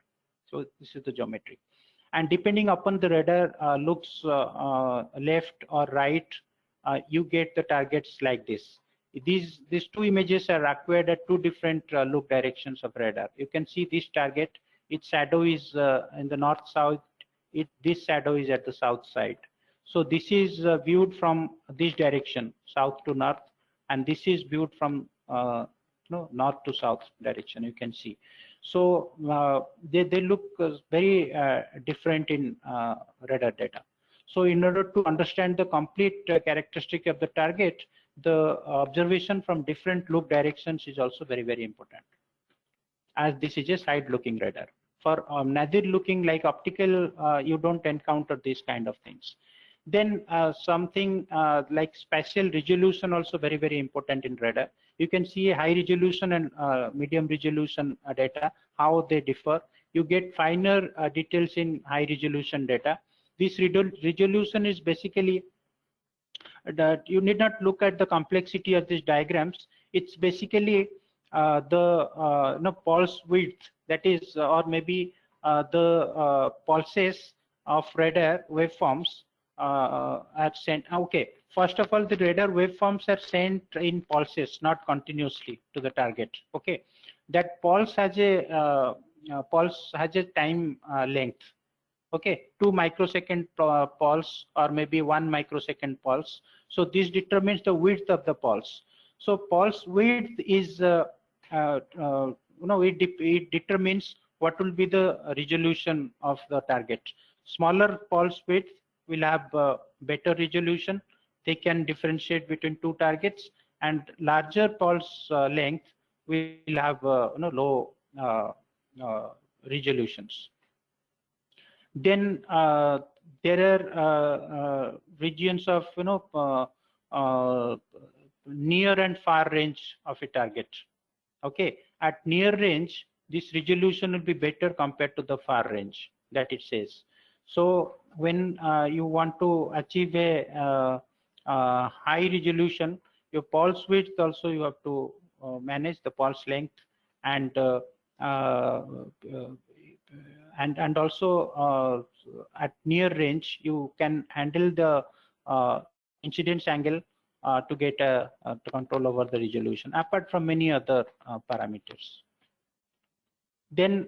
So this is the geometry. And depending upon the radar looks left or right, you get the targets like this. These two images are acquired at two different look directions of radar. You can see this target, its shadow is in the north-south, this shadow is at the south side. So this is viewed from this direction, south to north, and this is viewed from north to south direction, you can see. So they look very different in radar data. So in order to understand the complete characteristic of the target, the observation from different look directions is also very, very important, as this is a side looking radar. For nadir looking like optical, you don't encounter these kind of things. Then something like spatial resolution also very, very important in radar. You can see a high resolution and medium resolution data, how they differ. You get finer details in high resolution data. This resolution is basically that you need not look at the complexity of these diagrams. It's basically the pulse width, that is, or maybe the pulses of radar waveforms are sent. Okay, first of all, the radar waveforms are sent in pulses, not continuously to the target. Okay, that pulse has a time length. Okay, 2 microsecond pulse or maybe 1 microsecond pulse. So this determines the width of the pulse. So pulse width is it determines what will be the resolution of the target. Smaller pulse width will have better resolution. They can differentiate between two targets, and larger pulse length will have low resolutions. Then there are regions of near and far range of a target. Okay, at near range, this resolution will be better compared to the far range, that it says. So when you want to achieve a high resolution, your pulse width also you have to manage the pulse length, and also at near range you can handle the incidence angle to get a control over the resolution, apart from many other parameters. Then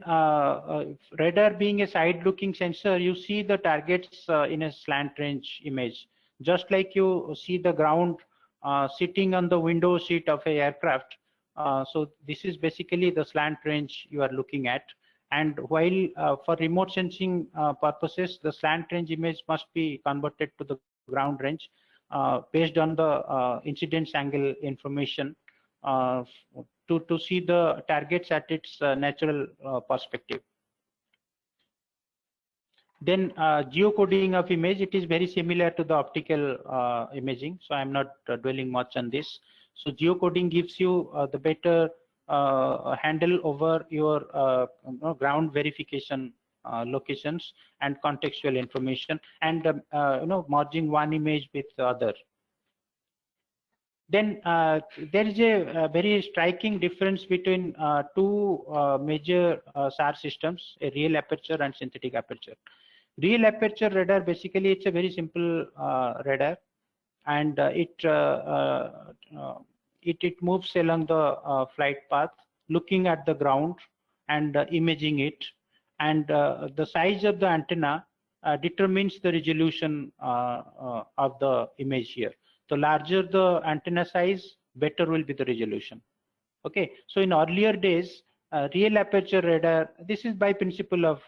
radar being a side looking sensor, you see the targets in a slant range image, just like you see the ground sitting on the window seat of a aircraft. So this is basically the slant range you are looking at. And while for remote sensing purposes, the slant range image must be converted to the ground range based on the incidence angle information to see the targets at its natural perspective. Then geocoding of image, it is very similar to the optical imaging, so I'm not dwelling much on this. So geocoding gives you the better handle over your ground verification locations and contextual information, and merging one image with the other. Then there is a very striking difference between two major SAR systems, a real aperture and synthetic aperture. Real aperture radar, basically it's a very simple radar, and it moves along the flight path, looking at the ground and imaging it, and the size of the antenna determines the resolution of the image here. The larger the antenna size, better will be the resolution. Okay, so in earlier days, real aperture radar, this is by principle of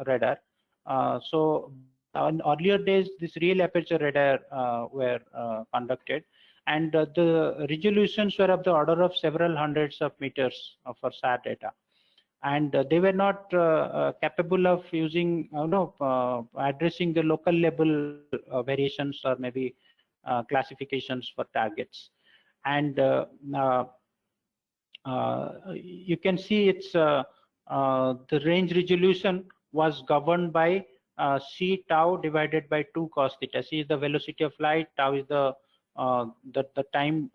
radar. So in earlier days, this real aperture radar were conducted, and the resolutions were of the order of several hundreds of meters for SAR data. And they were not capable of using, addressing the local level variations or maybe classifications for targets. And you can see it's the range resolution was governed by c tau divided by 2 cos theta. C is the velocity of light, tau is the time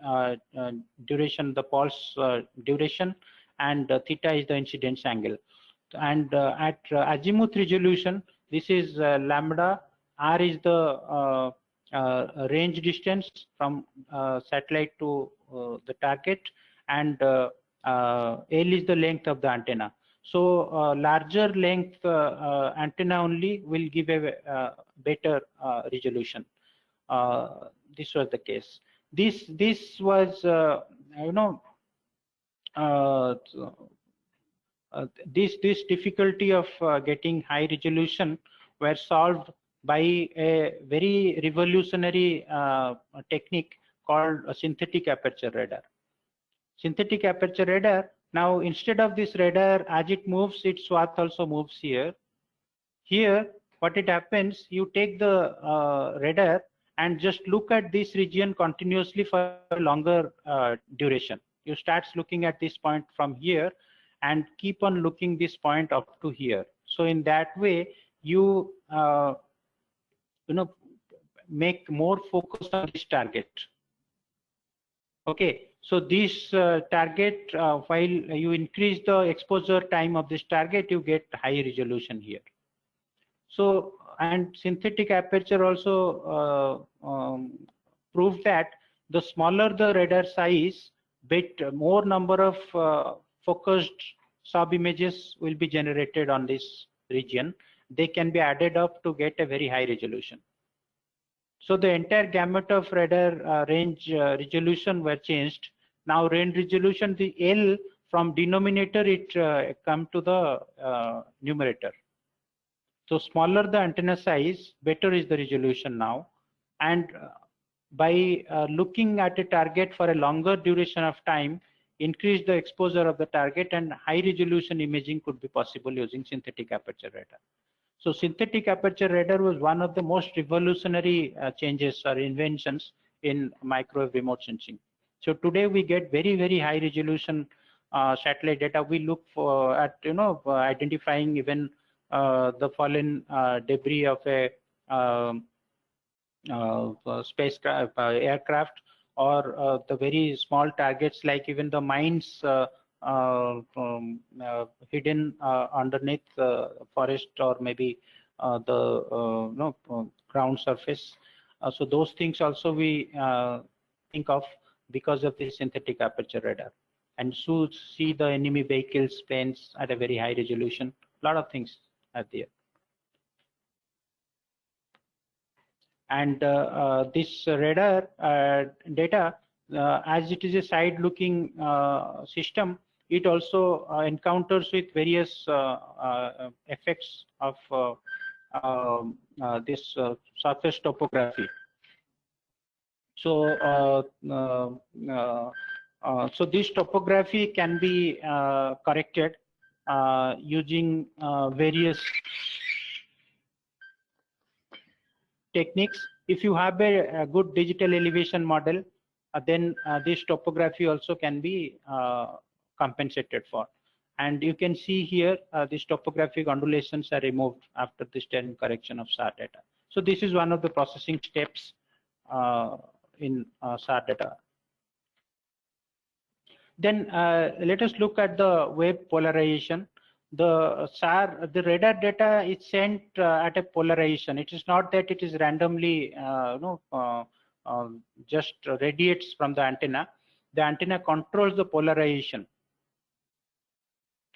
duration, the pulse duration, and theta is the incidence angle. And at azimuth resolution, this is lambda, r is the range distance from satellite to the target, and L is the length of the antenna. So larger length antenna only will give a better resolution. This was the case. This was this difficulty of getting high resolution were solved by a very revolutionary technique called a synthetic aperture radar. Synthetic aperture radar, now instead of this radar, as it moves, its swath also moves here. Here, what it happens, you take the radar and just look at this region continuously for a longer duration. You start looking at this point from here and keep on looking this point up to here. So in that way, you make more focus on this target. Okay, so this target, while you increase the exposure time of this target, you get high resolution here. So, and synthetic aperture also proved that the smaller the radar size, more number of focused sub images will be generated on this region. They can be added up to get a very high resolution. So the entire gamut of radar range resolution were changed. Now range resolution, the L from denominator, it come to the numerator. So smaller the antenna size, better is the resolution now. And by looking at a target for a longer duration of time, increase the exposure of the target, and high resolution imaging could be possible using synthetic aperture radar. So synthetic aperture radar was one of the most revolutionary changes or inventions in microwave remote sensing. So today we get very, very high resolution satellite data. We look for at identifying even the fallen debris of a spacecraft, aircraft, or the very small targets like even the mines hidden underneath the forest or maybe the ground surface. So those things also we think of because of the synthetic aperture radar, and so see the enemy vehicles, planes at a very high resolution. A lot of things are there. And this radar data, as it is a side-looking system, it also encounters with various effects of this surface topography. So, so this topography can be corrected using various techniques. If you have a good digital elevation model, then this topography also can be compensated for. And you can see here, these topographic undulations are removed after the Stern correction of SAR data. So this is one of the processing steps in SAR data. Then let us look at the wave polarization. The SAR, the radar data is sent at a polarization. It is not that it is randomly, just radiates from the antenna. The antenna controls the polarization,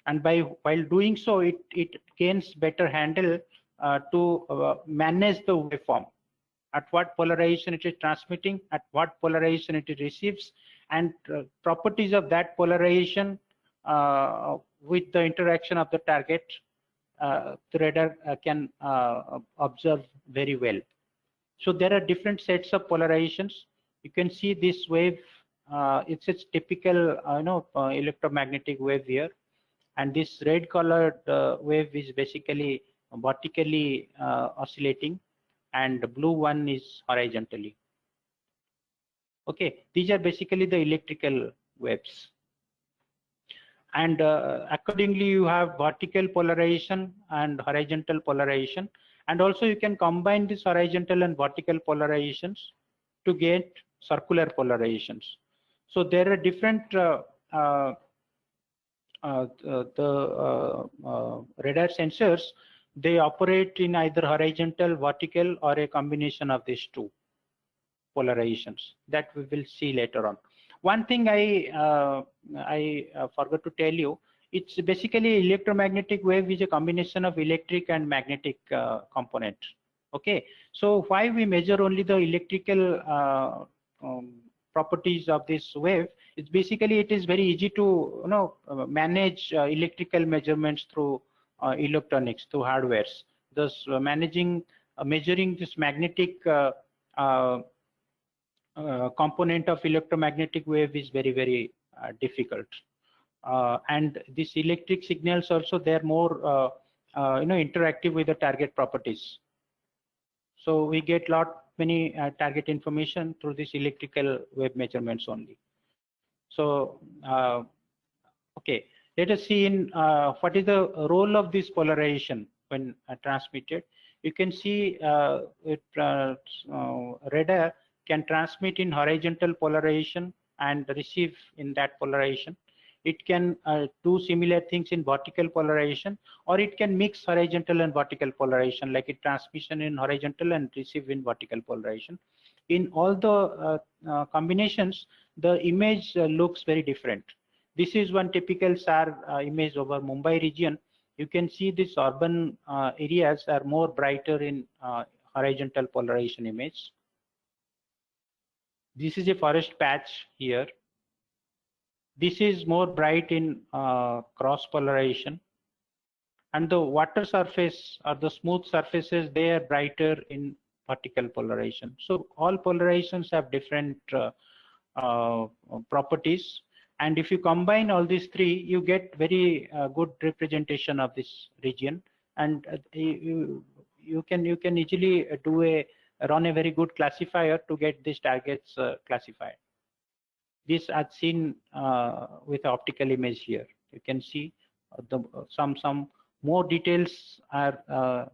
and while doing so, it gains better handle to manage the waveform. At what polarization it is transmitting, at what polarization it receives, and properties of that polarization with the interaction of the target, the radar can observe very well. So there are different sets of polarizations. You can see this wave, it's a typical electromagnetic wave here, and this red colored wave is basically vertically oscillating, and the blue one is horizontally. Okay, these are basically the electrical waves. And accordingly, you have vertical polarization and horizontal polarization. And also you can combine these horizontal and vertical polarizations to get circular polarizations. So there are different radar sensors. They operate in either horizontal, vertical, or a combination of these two polarizations that we will see later on. One thing I forgot to tell you, it's basically electromagnetic wave is a combination of electric and magnetic component. Okay, so why we measure only the electrical properties of this wave? It's basically, it is very easy to manage electrical measurements through electronics, through hardwares. Thus, measuring this magnetic component of electromagnetic wave is very difficult. And these electric signals also, they're more interactive with the target properties. So we get many target information through this electrical wave measurements only. So okay, let us see in what is the role of this polarization when transmitted. You can see radar can transmit in horizontal polarization and receive in that polarization. It can do similar things in vertical polarization, or it can mix horizontal and vertical polarization, like a transmission in horizontal and receive in vertical polarization. In all the combinations, the image looks very different. This is one typical SAR image over Mumbai region. You can see these urban areas are more brighter in horizontal polarization image. This is a forest patch here. This is more bright in cross polarization, and the water surface or the smooth surfaces, they are brighter in vertical polarization. So all polarizations have different properties, and if you combine all these three, you get very good representation of this region, and you can easily run a very good classifier to get these targets classified. This I've seen with optical image here. You can see some more details are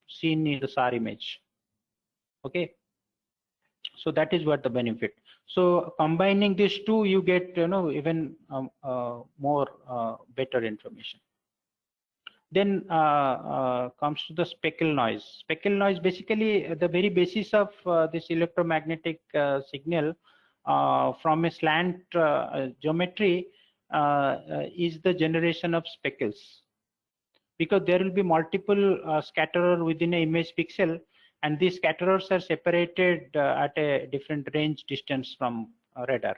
seen in the SAR image. Okay, so that is what the benefit. So combining these two, you get even more better information. Then comes to the speckle noise. Speckle noise, basically the very basis of this electromagnetic signal from a slant geometry is the generation of speckles, because there will be multiple scatterer within an image pixel. and these scatterers are separated at a different range distance from radar.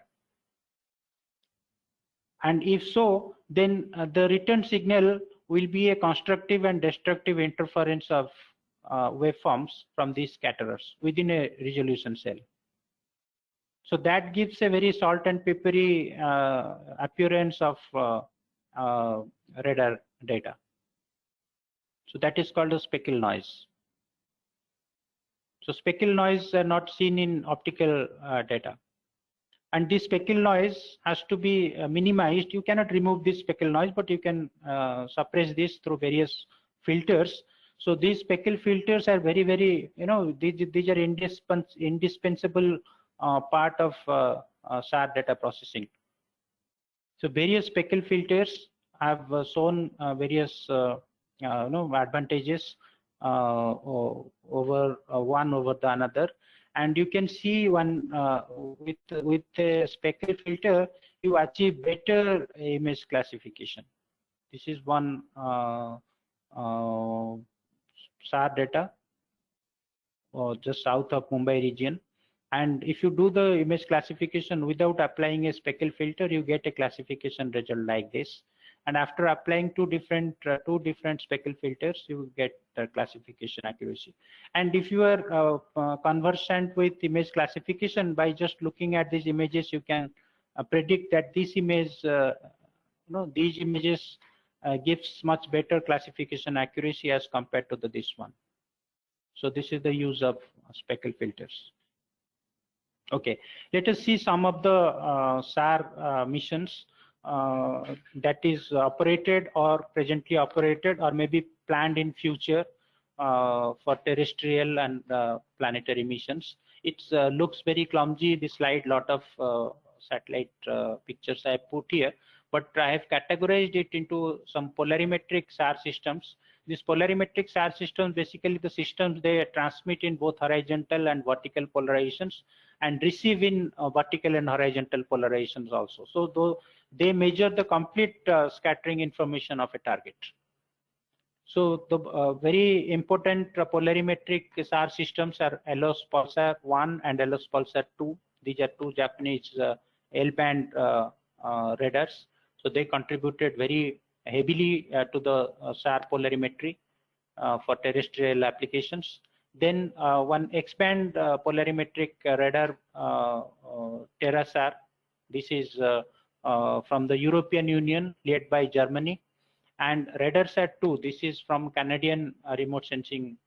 And if so, then the return signal will be a constructive and destructive interference of waveforms from these scatterers within a resolution cell. So that gives a very salt and peppery appearance of radar data. So that is called a speckle noise. So speckle noise are not seen in optical data. And this speckle noise has to be minimized. You cannot remove this speckle noise, but you can suppress this through various filters. So these speckle filters are very, very, these are indispensable part of SAR data processing. So various speckle filters have shown various advantages over one over the another. And you can see one with the speckle filter, you achieve better image classification. This is one SAR data just south of Mumbai region. And if you do the image classification without applying a speckle filter, you get a classification result like this. And after applying two different speckle filters, you get classification accuracy. And if you are conversant with image classification, by just looking at these images, you can predict that this image, these images gives much better classification accuracy as compared to this one. So this is the use of speckle filters. Okay, let us see some of the SAR missions that is operated or presently operated or maybe planned in future for terrestrial and planetary missions. It looks very clumsy, this slide, lot of satellite pictures I put here, but I have categorized it into some polarimetric SAR systems. These polarimetric SAR systems, basically the systems, they transmit in both horizontal and vertical polarizations and receive in vertical and horizontal polarizations also. So though they measure the complete scattering information of a target. So the very important polarimetric SAR systems are ALOS Pulsar 1 and ALOS Pulsar 2. These are two Japanese L-band radars. So they contributed very heavily to the SAR polarimetry for terrestrial applications. Then one X-band polarimetric radar, TerraSAR. This is from the European Union, led by Germany. And RadarSat-2, this is from Canadian remote sensing,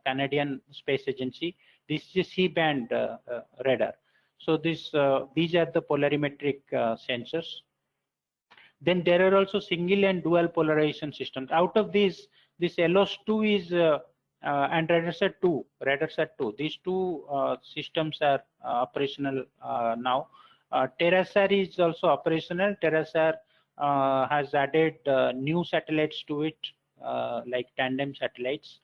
Canadian Space Agency. This is a C-band radar. So these are the polarimetric sensors. Then there are also single and dual polarization systems. Out of these, this ALOS-2 is and RadarSat-2. These two systems are operational now. TerraSAR is also operational. TerraSAR has added new satellites to it, like tandem satellites,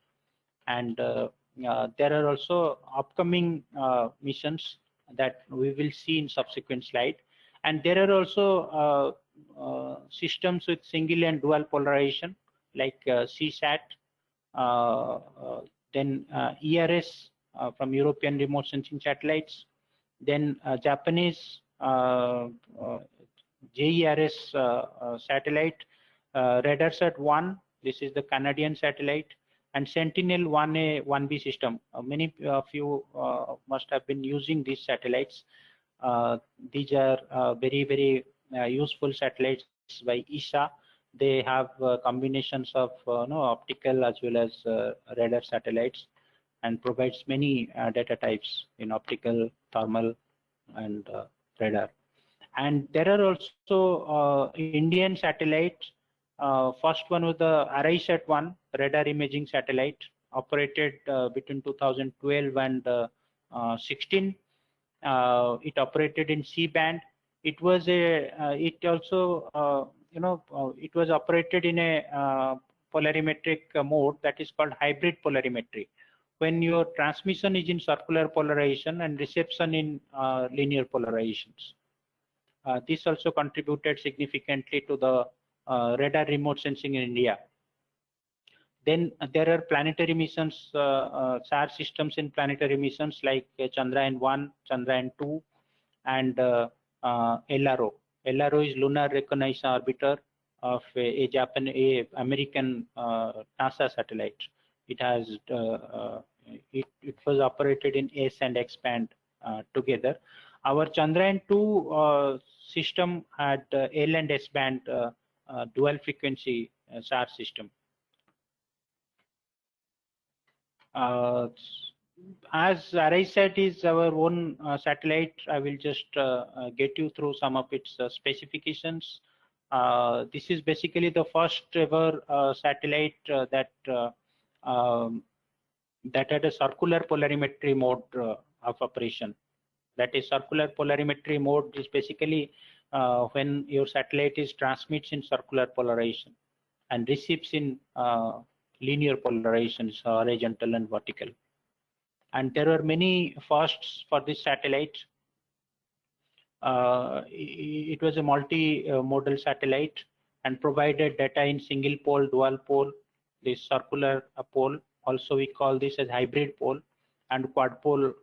and there are also upcoming missions that we will see in subsequent slide. And there are also systems with single and dual polarization, like CSAT, then ERS from European remote sensing satellites, then Japanese JERS satellite, RadarSat-1, this is the Canadian satellite, and Sentinel-1A, 1B system. Many of you must have been using these satellites. These are very, very useful satellites by ESA. They have combinations of optical as well as radar satellites, and provides many data types in optical, thermal, and radar. And there are also Indian satellites. First one was the ARISAT-1 radar imaging satellite, operated between 2012 and 16. It operated in C-band. It was it also it was operated in a polarimetric mode that is called hybrid polarimetry, when your transmission is in circular polarization and reception in linear polarizations. This also contributed significantly to the radar remote sensing in India. Then there are planetary missions, SAR systems in planetary missions like Chandrayaan-1, Chandrayaan-2, and LRO. LRO is Lunar Reconnaissance Orbiter of a American NASA satellite. It has it was operated in S and X band together. Our Chandrayaan-2 system had L and S band dual frequency SAR system. As ARISAT is our own satellite, I will just get you through some of its specifications. This is basically the first ever satellite that had a circular polarimetry mode of operation. That is, circular polarimetry mode is basically when your satellite transmits in circular polarization and receives in linear polarizations, horizontal and vertical. And there are many firsts for this satellite. It was a multi-modal satellite and provided data in single pole, dual pole, this circular pole. Also, we call this as hybrid pole and quad pole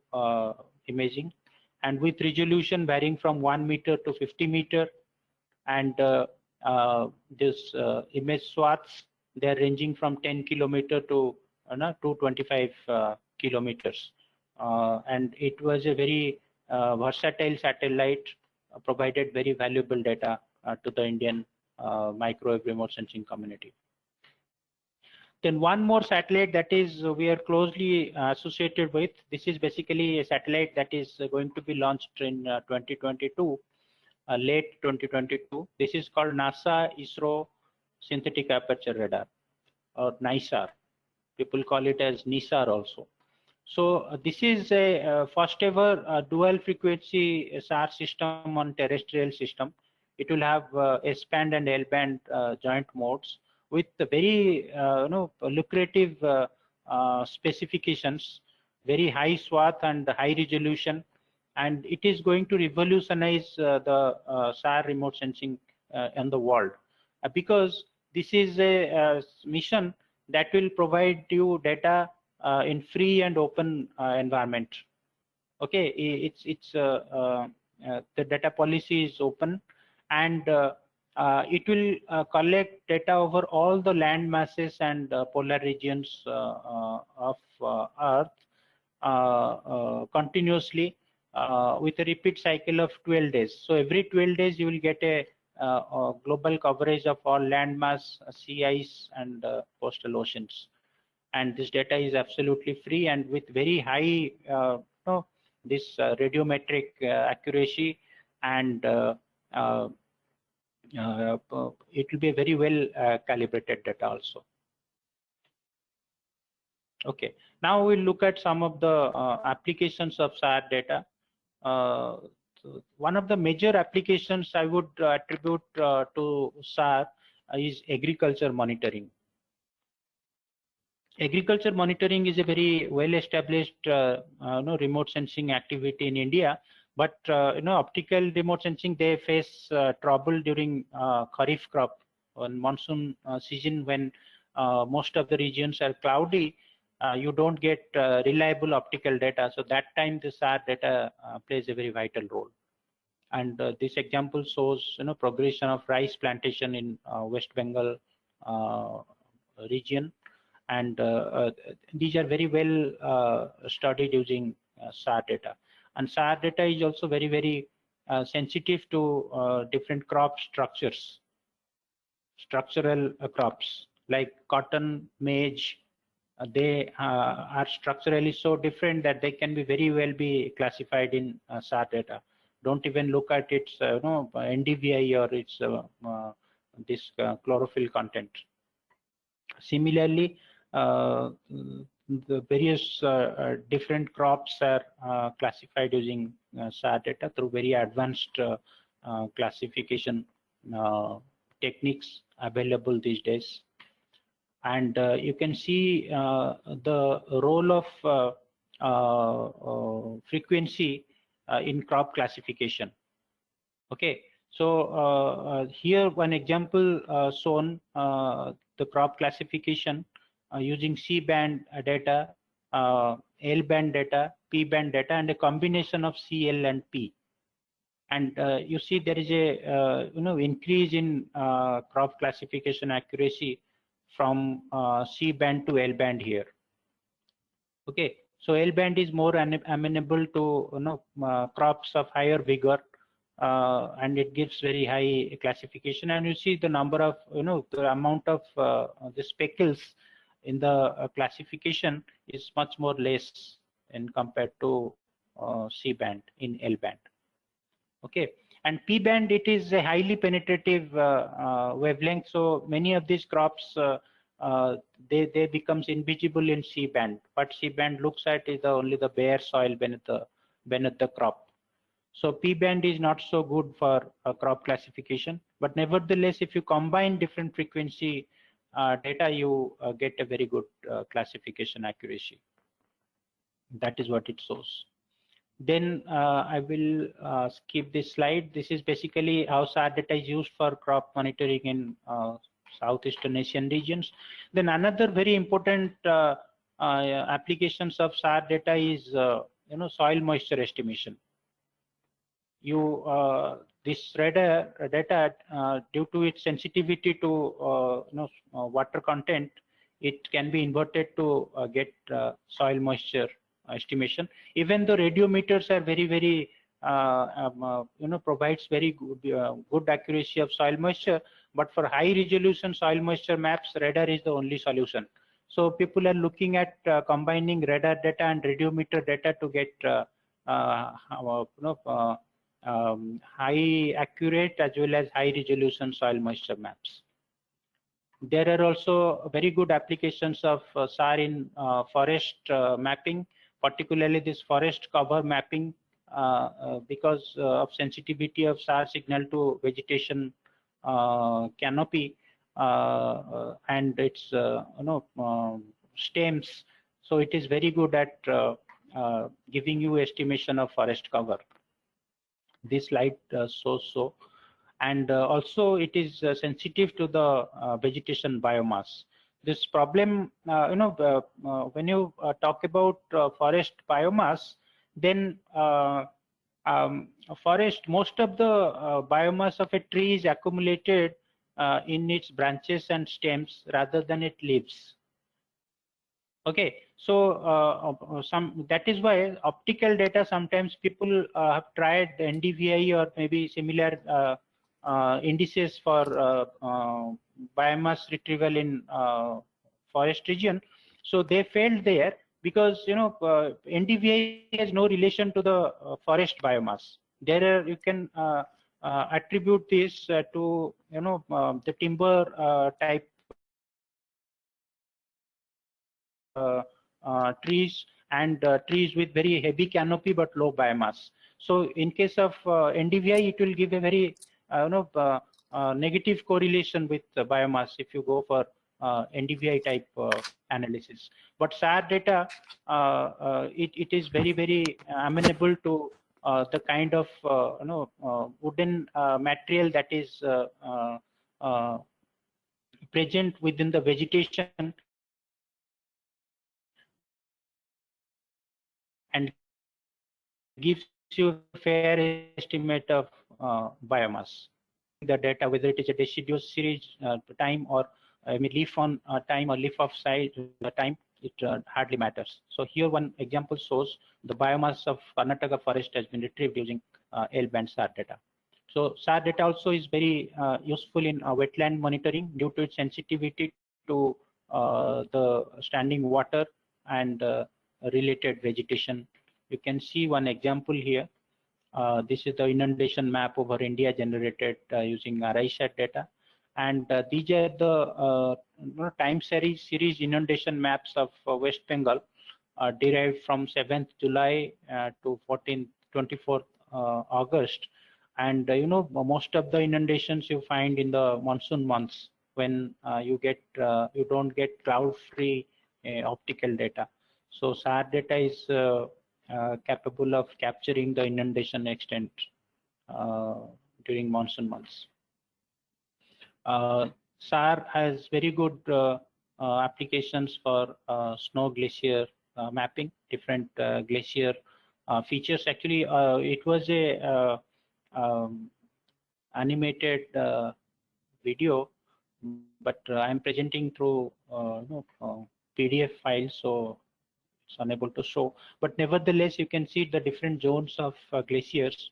imaging, and with resolution varying from 1 meter to 50 meter. And this image swaths, they're ranging from 10 kilometer to 225 kilometers. And it was a very versatile satellite, provided very valuable data to the Indian microwave remote sensing community. Then one more satellite that is we are closely associated with. This is basically a satellite that is going to be launched in 2022, late 2022. This is called NASA ISRO Synthetic Aperture Radar, or NISAR. People call it as NISAR also. So this is a first ever dual frequency SAR system on terrestrial system. It will have S band and L band joint modes with the very lucrative specifications, very high swath and high resolution, and it is going to revolutionize the SAR remote sensing in the world, because this is a mission that will provide you data in free and open environment. Okay, it's the data policy is open, and it will collect data over all the land masses and polar regions of Earth continuously with a repeat cycle of 12 days. So every 12 days you will get a global coverage of all land mass, sea ice, and coastal oceans. And this data is absolutely free and with very high this radiometric accuracy, and it will be a very well calibrated data also. Okay, now we'll look at some of the applications of SAR data. So one of the major applications I would attribute to SAR is agriculture monitoring. Agriculture monitoring is a very well established remote sensing activity in India, but optical remote sensing, they face trouble during kharif crop on monsoon season, when most of the regions are cloudy. You don't get reliable optical data, so that time the SAR data plays a very vital role. And this example shows progression of rice plantation in West Bengal region, and these are very well studied using SAR data. And SAR data is also very sensitive to different crop structures, structural crops like cotton, maize. They are structurally so different that they can be very well be classified in SAR data. Don't even look at its NDVI or its this chlorophyll content. Similarly, the various different crops are classified using SAR data through very advanced classification techniques available these days. And you can see the role of frequency in crop classification. Okay, so here one example shown, the crop classification using C-band data, L-band data, P-band data, and a combination of C, L, and P. And you see there is a increase in crop classification accuracy from C-band to L-band here. Okay, so L-band is more amenable to crops of higher vigor, and it gives very high classification. And you see the number of the amount of the speckles in the classification is much more less in compared to C-band in L-band. Okay, and P-band, it is a highly penetrative wavelength, so many of these crops they becomes invisible in C-band. What C-band looks at is only the bare soil beneath the crop. So P-band is not so good for crop classification, but nevertheless, if you combine different frequency data, you get a very good classification accuracy. That is what it shows. Then I will skip this slide. This is basically how SAR data is used for crop monitoring in Southeastern Asian regions. Then another very important applications of SAR data is soil moisture estimation. This radar data, due to its sensitivity to water content, it can be inverted to get soil moisture estimation. Even though radiometers are very provides very good accuracy of soil moisture, but for high resolution soil moisture maps, radar is the only solution. So people are looking at combining radar data and radiometer data to get high accurate as well as high resolution soil moisture maps. There are also very good applications of SAR in forest mapping, particularly this forest cover mapping, because of sensitivity of SAR signal to vegetation canopy and its stems. So it is very good at giving you estimation of forest cover. This slide shows so. And also it is sensitive to the vegetation biomass. This problem, when you talk about forest biomass, then forest, most of the biomass of a tree is accumulated in its branches and stems rather than its leaves. Okay, so that is why optical data, sometimes people have tried NDVI or maybe similar indices for biomass retrieval in forest region. So they failed there because NDVI has no relation to the forest biomass. There you can attribute this to the timber type trees and trees with very heavy canopy but low biomass. So in case of NDVI, it will give a very negative correlation with biomass if you go for NDVI type analysis. But SAR data, it is very amenable to the kind of wooden material that is present within the vegetation and gives you a fair estimate of biomass. The data, whether it is a deciduous series time or leaf on time or leaf off side time, it hardly matters. So here one example shows the biomass of Karnataka forest has been retrieved using L-band SAR data. So SAR data also is very useful in wetland monitoring due to its sensitivity to the standing water and related vegetation. You can see one example here. This is the inundation map over India generated using RISAT data. And these are the time series inundation maps of West Bengal derived from 7th July to 24th August. And most of the inundations you find in the monsoon months when you don't get cloud-free optical data. So SAR data is capable of capturing the inundation extent during monsoon months. SAR has very good applications for snow glacier mapping, different glacier features. Actually, it was a animated video, but I'm presenting through PDF files, so it's unable to show. But nevertheless, you can see the different zones of glaciers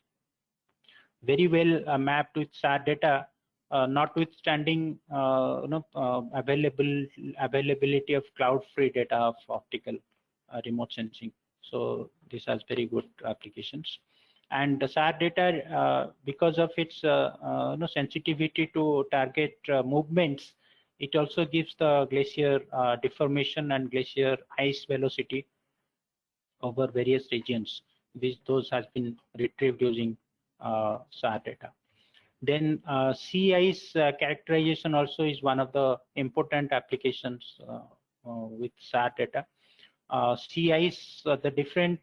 very well mapped with SAR data, notwithstanding availability of cloud-free data of optical remote sensing. So this has very good applications. And the SAR data, because of its sensitivity to target movements, it also gives the glacier deformation and glacier ice velocity over various regions. Those has been retrieved using SAR data. Then sea ice characterization also is one of the important applications with SAR data. Sea ice, the different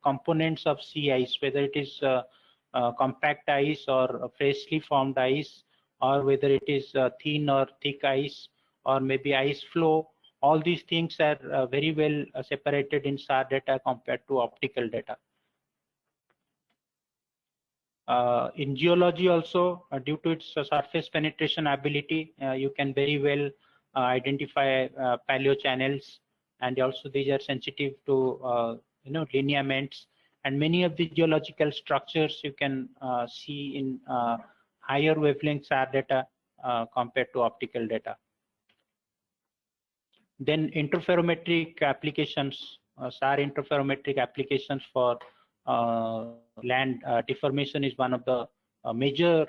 components of sea ice, whether it is compact ice or freshly formed ice, or whether it is thin or thick ice, or maybe ice flow, all these things are very well separated in SAR data compared to optical data. In geology also, due to its surface penetration ability, you can very well identify paleo channels, and also these are sensitive to lineaments, and many of the geological structures you can see in higher wavelength SAR data compared to optical data. Then interferometric applications, SAR interferometric applications for land deformation is one of the major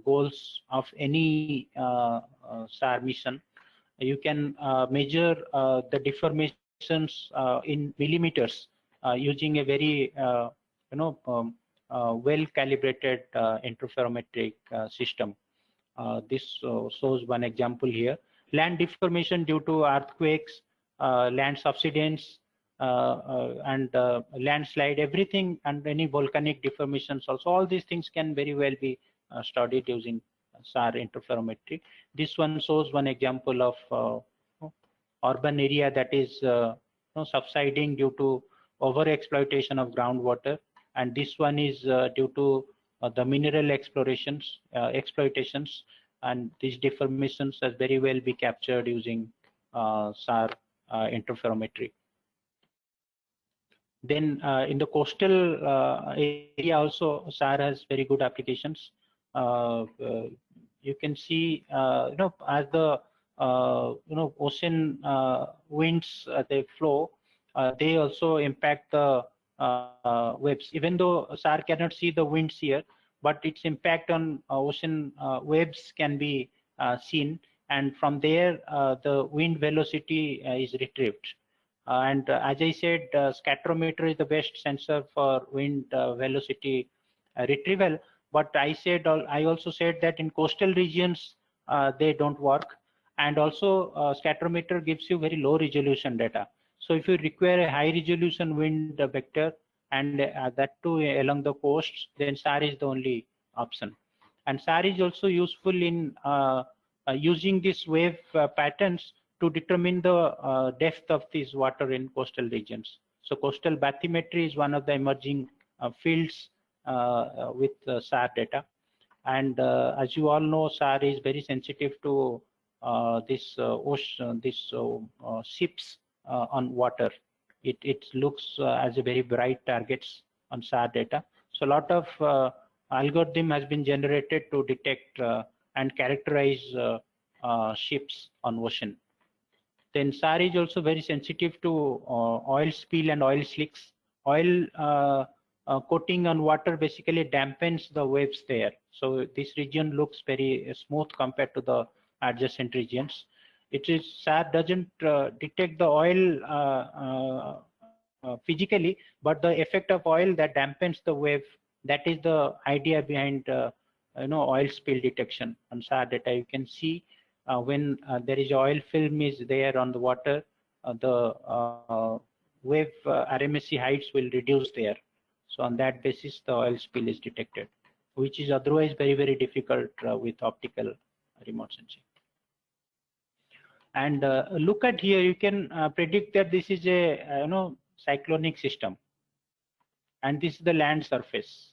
goals of any SAR mission. You can measure the deformations in millimeters using a very well calibrated interferometric system. This shows one example here. Land deformation due to earthquakes, land subsidence, and landslide, everything, and any volcanic deformations also. All these things can very well be studied using SAR interferometry. This one shows one example of urban area that is subsiding due to overexploitation of groundwater, and this one is due to the mineral exploitations, and these deformations as very well be captured using SAR interferometry. Then in the coastal area also, SAR has very good applications. You can see, as the ocean winds they flow, they also impact the waves. Even though SAR cannot see the winds here, but its impact on ocean waves can be seen, and from there the wind velocity is retrieved. And as I said, scatterometer is the best sensor for wind velocity retrieval. But I also said that in coastal regions they don't work, and also scatterometer gives you very low resolution data. So if you require a high resolution wind vector, and that too along the coasts, then SAR is the only option. And SAR is also useful in using these wave patterns to determine the depth of this water in coastal regions. So coastal bathymetry is one of the emerging fields with SAR data. And as you all know, SAR is very sensitive to this ships on water. It looks as a very bright targets on SAR data. So a lot of algorithm has been generated to detect and characterize ships on ocean. Then SAR is also very sensitive to oil spill and oil slicks. Oil coating on water basically dampens the waves there. So this region looks very smooth compared to the adjacent regions. SAR doesn't detect the oil physically, but the effect of oil that dampens the wave, that is the idea behind oil spill detection on SAR data. You can see when there is oil film is there on the water, the wave RMSE heights will reduce there. So on that basis, the oil spill is detected, which is otherwise very, very difficult with optical remote sensing. And look at here, you can predict that this is a cyclonic system, and this is the land surface.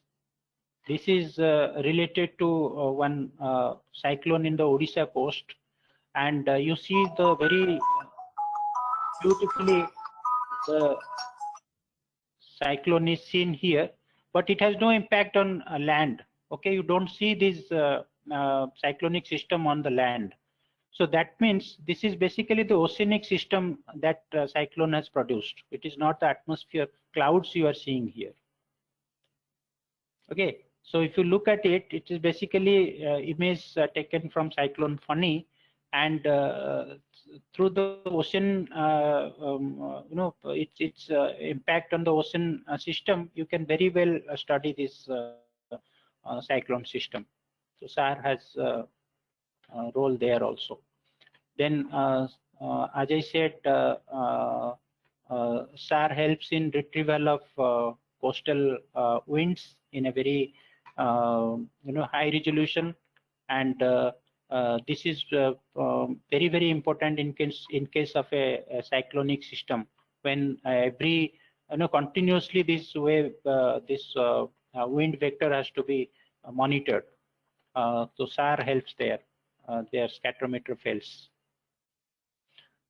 This is related to one cyclone in the Odisha coast, and you see the very beautifully the cyclone is seen here, but it has no impact on land. Okay, you don't see this cyclonic system on the land. So that means this is basically the oceanic system that cyclone has produced. It is not the atmosphere clouds you are seeing here. Okay, so if you look at it, it is basically image taken from cyclone Fani, and through the ocean, its impact on the ocean system, you can very well study this cyclone system. So SAR has a role there also. Then, as I said, SAR helps in retrieval of coastal winds in a very high resolution, and this is very, very important in case of a cyclonic system, when every continuously this wave this wind vector has to be monitored. So SAR helps there. Their scatterometer fails.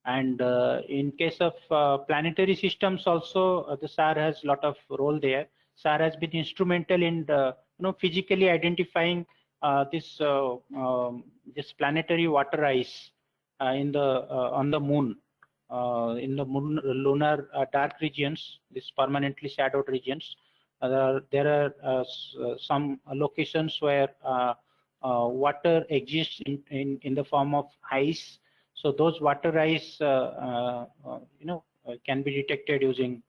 And in case of planetary systems also, the SAR has a lot of role there. SAR has been instrumental in physically identifying this planetary water ice on the moon, in the moon lunar dark regions, these permanently shadowed regions. There are some locations where water exists in the form of ice. So those water ice, can be detected using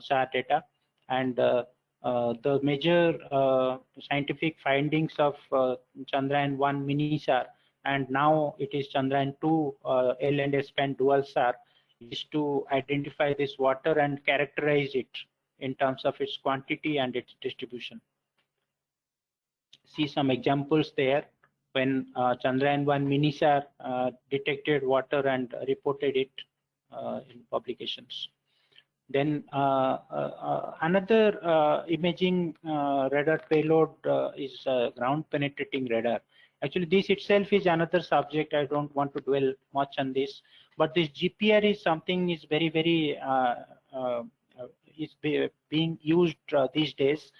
SAR data, and the major scientific findings of Chandrayaan-1 mini SAR, and now it is Chandrayaan-2 L and S band dual SAR, is to identify this water and characterize it in terms of its quantity and its distribution. See some examples there. When Chandrayaan-1 mini SAR detected water and reported it in publications. Then another imaging radar payload is ground penetrating radar. Actually, this itself is another subject. I don't want to dwell much on this, but this GPR is something is very, very being used these days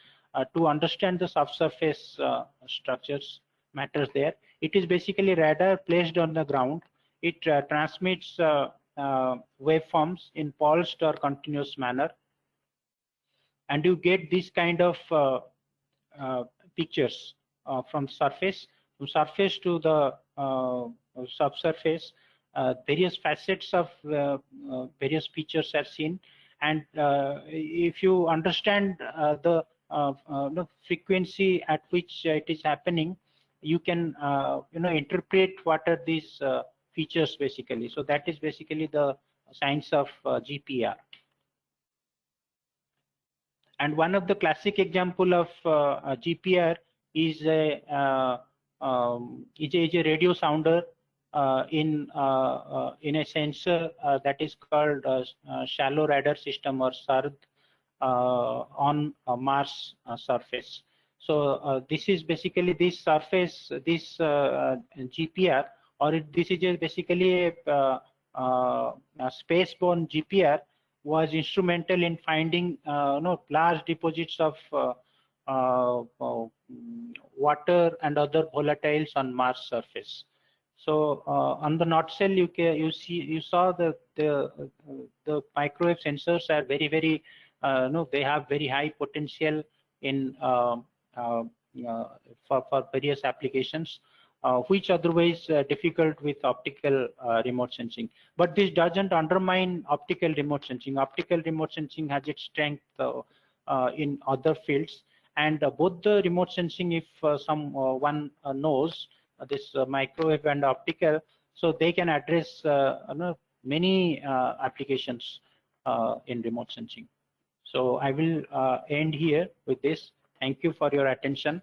to understand the subsurface structures matters there. It is basically radar placed on the ground. It transmits waveforms in pulsed or continuous manner, and you get this kind of pictures from surface to the subsurface. Various facets of various features are seen, and if you understand the frequency at which it is happening, you can interpret what are these features basically. So that is basically the science of GPR. And one of the classic example of GPR is a radio sounder in a sensor that is called shallow radar system, or SARD, on Mars surface. So this is basically this surface, this GPR, or this is basically a spaceborne GPR, was instrumental in finding large deposits of water and other volatiles on Mars surface. So on the nutshell, you saw the microwave sensors are very, very they have very high potential in for various applications, which otherwise difficult with optical remote sensing. But this doesn't undermine optical remote sensing. Optical remote sensing has its strength in other fields, and both the remote sensing, if someone knows this microwave and optical, so they can address many applications in remote sensing. So I will end here with this. Thank you for your attention.